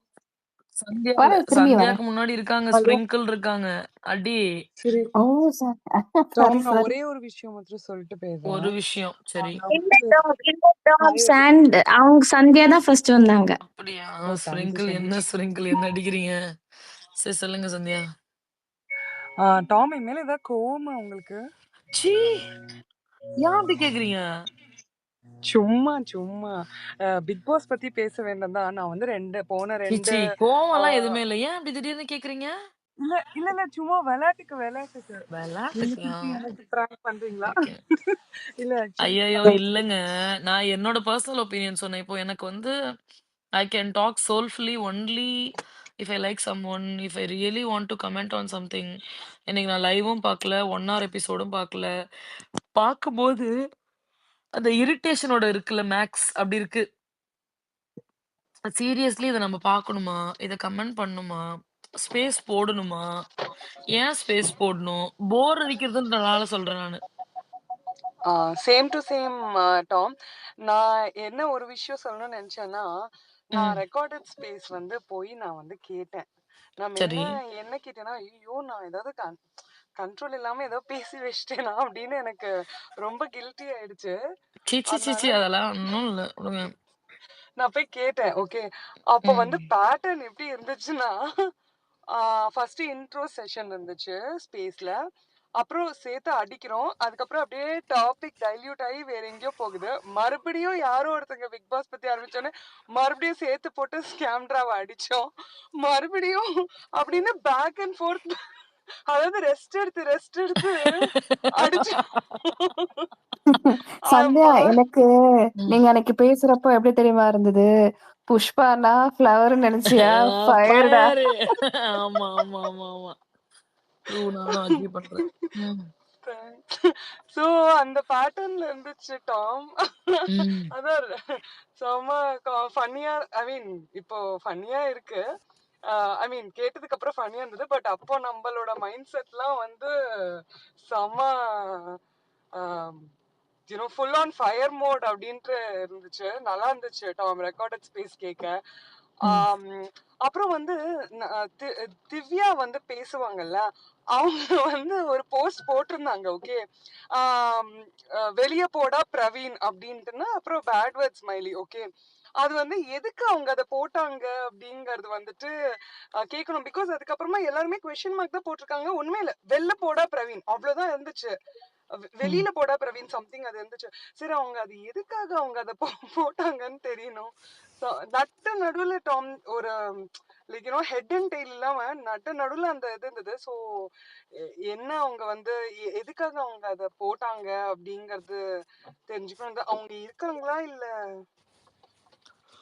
சந்தியா இல்ல. வரேன் திரும்பி வரேன். சந்தியாக்கு முன்னாடி இருக்காங்க. ஹலோ. ஸ்ப்ரிங்கிள் இருக்காங்க. அடி. சரி. ஓ சாரி டாம், சாரி நான் சாரி. ஒரே ஒரு விஷயம் மட்டும் சொல்லிட்டு ஒரு போயிடுறேன். விஷயம். சரி. நான் இல்ல வந்து டாம், இல்ல டாம். ஹாய் சாண்ட் அவங்க சந்தியா தான் ஃபர்ஸ்ட் வந்தாங்க. அப்படியா? ஓ தேங்க்யூ ஸோ மச். ஸ்ப்ரிங்கிள் என்ன அடிக்கிறீங்க? சரி சொல்லுங்க சந்தியா. டாம் என் மேல ஏதாவது கோவமா உங்களுக்கு? ச்சீ! ஏன் அப்படி கேட்குறீங்க? சும்மா சும்மா பிக் பாஸ் பத்தி பேச வேண்டாம் தான். நான் வந்து போன 2 சீ! ஆ, கோவம்லாம் எதுவுமே இல்ல. ஏன் அப்படி திடீர்னு கேட்குறீங்க? இல்ல இல்ல இல்ல சும்மா விளையாட்டுக்கு நீங்க விளையாட்டுக்கா? திருப்பி எனக்கு பிராங்க் பண்றீங்களா? ஓகே. இல்ல ஆக்சுவலி ஐயய்யோ! இல்லங்க. நான் என்னோட பெர்சனல் ஒப்பீனியன் சொன்னேன். இப்போ எனக்கு வந்து I can talk soulfully only if I like someone. If I really want to comment on something. இன்னைக்கு நான் லைவும் பார்க்கல. 1 ஹவர் எபிசோடும் பார்க்கல. பார்க்கும்போது அந்த இரிட்டேஷனோட இருக்குல்ல மேக்ஸ் அப்படி இருக்கு. சீரியஸ்லி இத நம்ம பார்க்கணுமா? இத கமெண்ட் பண்ணணுமா? ஸ்பேஸ் போடணுமா? ஏன் ஸ்பேஸ் போடணும்? போர் அடிக்கிறதுன்றனால சொல்றேன் நானு. Same to same Tom. நான் என்ன ஒரு விஷயம் சொல்லணும்னு நினைச்சேன்னா, நான் ம். ரெக்கார்டட் ஸ்பேஸ் வந்து போய் நான் வந்து கேட்டேன். நான் சரி. என்ன கேட்டேன்னா, ஐயோ நான் ஏதாவது கண்ட்ரோல் இல்லாம ஏதோ பேசி வச்சிட்டேனா அப்படின்னு எனக்கு ரொம்ப கில்ட்டி ஆயிடுச்சு. அதனால அதெல்லாம் ஒண்ணும் இல்ல. விடுங்க. நான் போய் கேட்டேன். ஓகே. அப்ப ம். வந்து பேட்டர்ன் எப்படி இருந்துச்சுன்னா, ஃபர்ஸ்ட் இன்ட்ரோ செஷன் இருந்துச்சு ஸ்பேஸ்ல. அப்புறம் சேர்த்து அடிக்கிறோம். அதுக்கப்புறம் அப்படியே டாபிக் டைல்யூட் ஆகி வேற எங்கேயோ போகுது. மறுபடியும் யாரோ ஒருத்தங்க பிக் பாஸ் பத்தி ஆரம்பிச்சோன்னே, மறுபடியும் சேர்த்து போட்டு ஸ்கேம்ட்ராவ அடிச்சோம். மறுபடியும் அப்படின்னு பேக் அண்ட் ஃபோர்த் அதாவது ரெஸ்ட் எடுத்து அடிச்சோம். சந்தியா ஆமா. எனக்கு ம். நீங்க அன்னைக்கு பேசுறப்போ எப்படி தெரியுமா இருந்தது? புஷ்பானா ஃப்ளவர் நினைச்சியா? ஃபயர்டா. ஃபயரு. ஆமா, ஆமா, ஆமா, ஆமா. ட்ரூ நானும் அக்ரி பண்றேன். ம். சோ அந்த பேட்டர்ன்ல இருந்துச்சு டாம். ம். அதான் செம ஃபன்னியா ஐ மீன் இப்போ ஃபன்னியா இருக்கு. ஐ மீன் கேட்டதுக்கு அப்புறம் ஃபன்னியா இருந்தது. பட் அப்போ நம்மளோட மைண்ட் செட்லாம் வந்து செம ஃபுல் ஆன் ஃபயர் மோட் அப்படின்ட்டு இருந்துச்சு. நல்லா இருந்துச்சு டாம் ரெக்கார்டட் ஸ்பேஸ் கேட்க. ம். அப்புறம் வந்து திவ்யா வந்து பேசுவாங்கல்ல, அவங்க வந்து ஒரு போஸ்ட் போட்டிருந்தாங்க. ஓகே, வெளிய போடா பிரவீன் அப்படின்ட்டுன்னா அப்புறம் பேட் வேர்ட் ஸ்மைலி. ஓகே, அது வந்து எதுக்கு அவங்க அதை போட்டாங்க அப்படிங்கறது வந்துட்டு கேட்கணும். பிகாஸ் அதுக்கப்புறமா எல்லாருமே கொஸ்டின் மார்க் தான் போட்டிருக்காங்க. உண்மையில வெளில போடா பிரவீன் அவ்வளவுதான் இருந்துச்சு. வெளியில போடா பிரவீன் சம்திங் அது இருந்துச்சு. சரி அவங்க அது எதுக்காக அவங்க அத போட்டாங்கன்னு தெரியணும். நட்டு நடுவுல டாம் ஒரு like you know head and tail இல்லாம நட்டு நடுவுல அந்த இது இருந்தது. ஸோ என்ன அவங்க வந்து எதுக்காக அவங்க அத போட்டாங்க அப்படிங்கறது தெரிஞ்சுக்கணும். அவங்க இருக்காங்களா இல்ல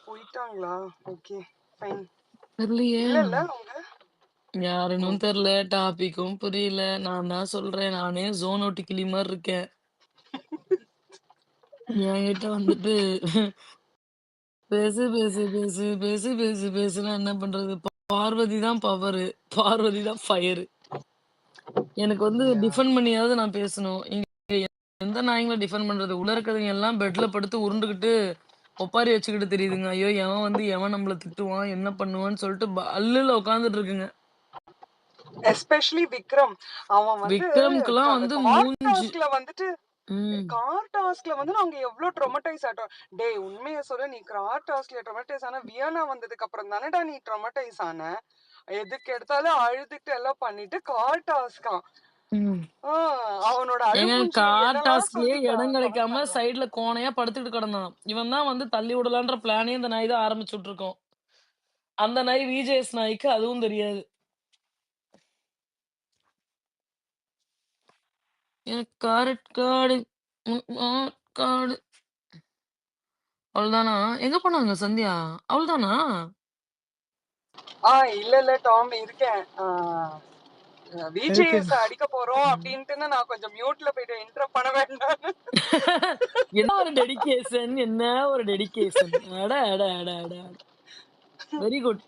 போயிட்டாங்களா? Okay fine. தெரியலையே. இல்ல அவங்க யாருன்னும் தெரியல. டாபிக்கும் புரியல. நான் தான் சொல்றேன். நானே ஜோன் ஒட்டி கிளி மாதிரி இருக்கேன். என்கிட்ட வந்துட்டு பேசு பேசு பேசு பேசு பேசு பேசுனா என்ன பண்றது? பார்வதி தான் பவரு. பார்வதி தான் ஃபயரு. எனக்கு வந்து டிஃபெண்ட் பண்ணியாவது நான் பேசணும். இங்க எந்த நாய்ங்களை டிஃபெண்ட் பண்றது? உள்ள இருக்கிறவங்க எல்லாம் பெட்ல படுத்து உருண்டுகிட்டு ஒப்பாரி வச்சுக்கிட்டு தெரியுதுங்க. ஐயோ எவன் வந்து எவன் நம்மள திட்டுவான் என்ன பண்ணுவான்னு சொல்லிட்டு அல்லுல உட்காந்துட்டு இருக்குங்க. எஸ்பெஷலி விக்ரம். அவன் வந்து விக்ரம்க்குலாம் வந்து மூஞ்சி டாஸ்க்ல வந்துட்டு கார் டாஸ்க்ல வந்து நாங்க எவ்வளவு ட்ரொமடைஸ் ஆட்டோம். டேய் உண்மையை சொல்ல, நீ கார் டாஸ்க்ல ட்ரொமடைஸ் ஆன வியானா வந்ததுக்கு அப்புறம் தானடா நீ ட்ரொமடைஸ் ஆன. எதுக்கு எடுத்தாலும் அழுதுட்டு எல்லாம் பண்ணிட்டு கார் டாஸ்கா அவனோட கார் டாஸ்க்லயே இடம் கிடைக்காம சைடுல கோணையா படுத்துட்டு கிடந்தான். இவன் தான் வந்து தள்ளி விடலான்ற பிளானே இந்த நாய் தான் ஆரம்பிச்சுட்டு இருக்கோம். அந்த நாய் விஜேஎஸ் நாய்க்கு அதுவும் தெரியாது. எனக்கு காடு காடு அவள்தானா? எங்க போனாங்க சந்தியா? அவள்தானா? இல்ல டாம் இருக்கேன். விஜேஎஸ் அடிக்க போறோம் அப்படின்ட்டு நான் கொஞ்சம் மியூட்ல போயிட்டு இன்டரப்ட் பண்ண வேண்டாம். என்ன ஒரு டெடிகேஷன், என்ன ஒரு டெடிகேஷன். அட அட அட அட வெரி குட்.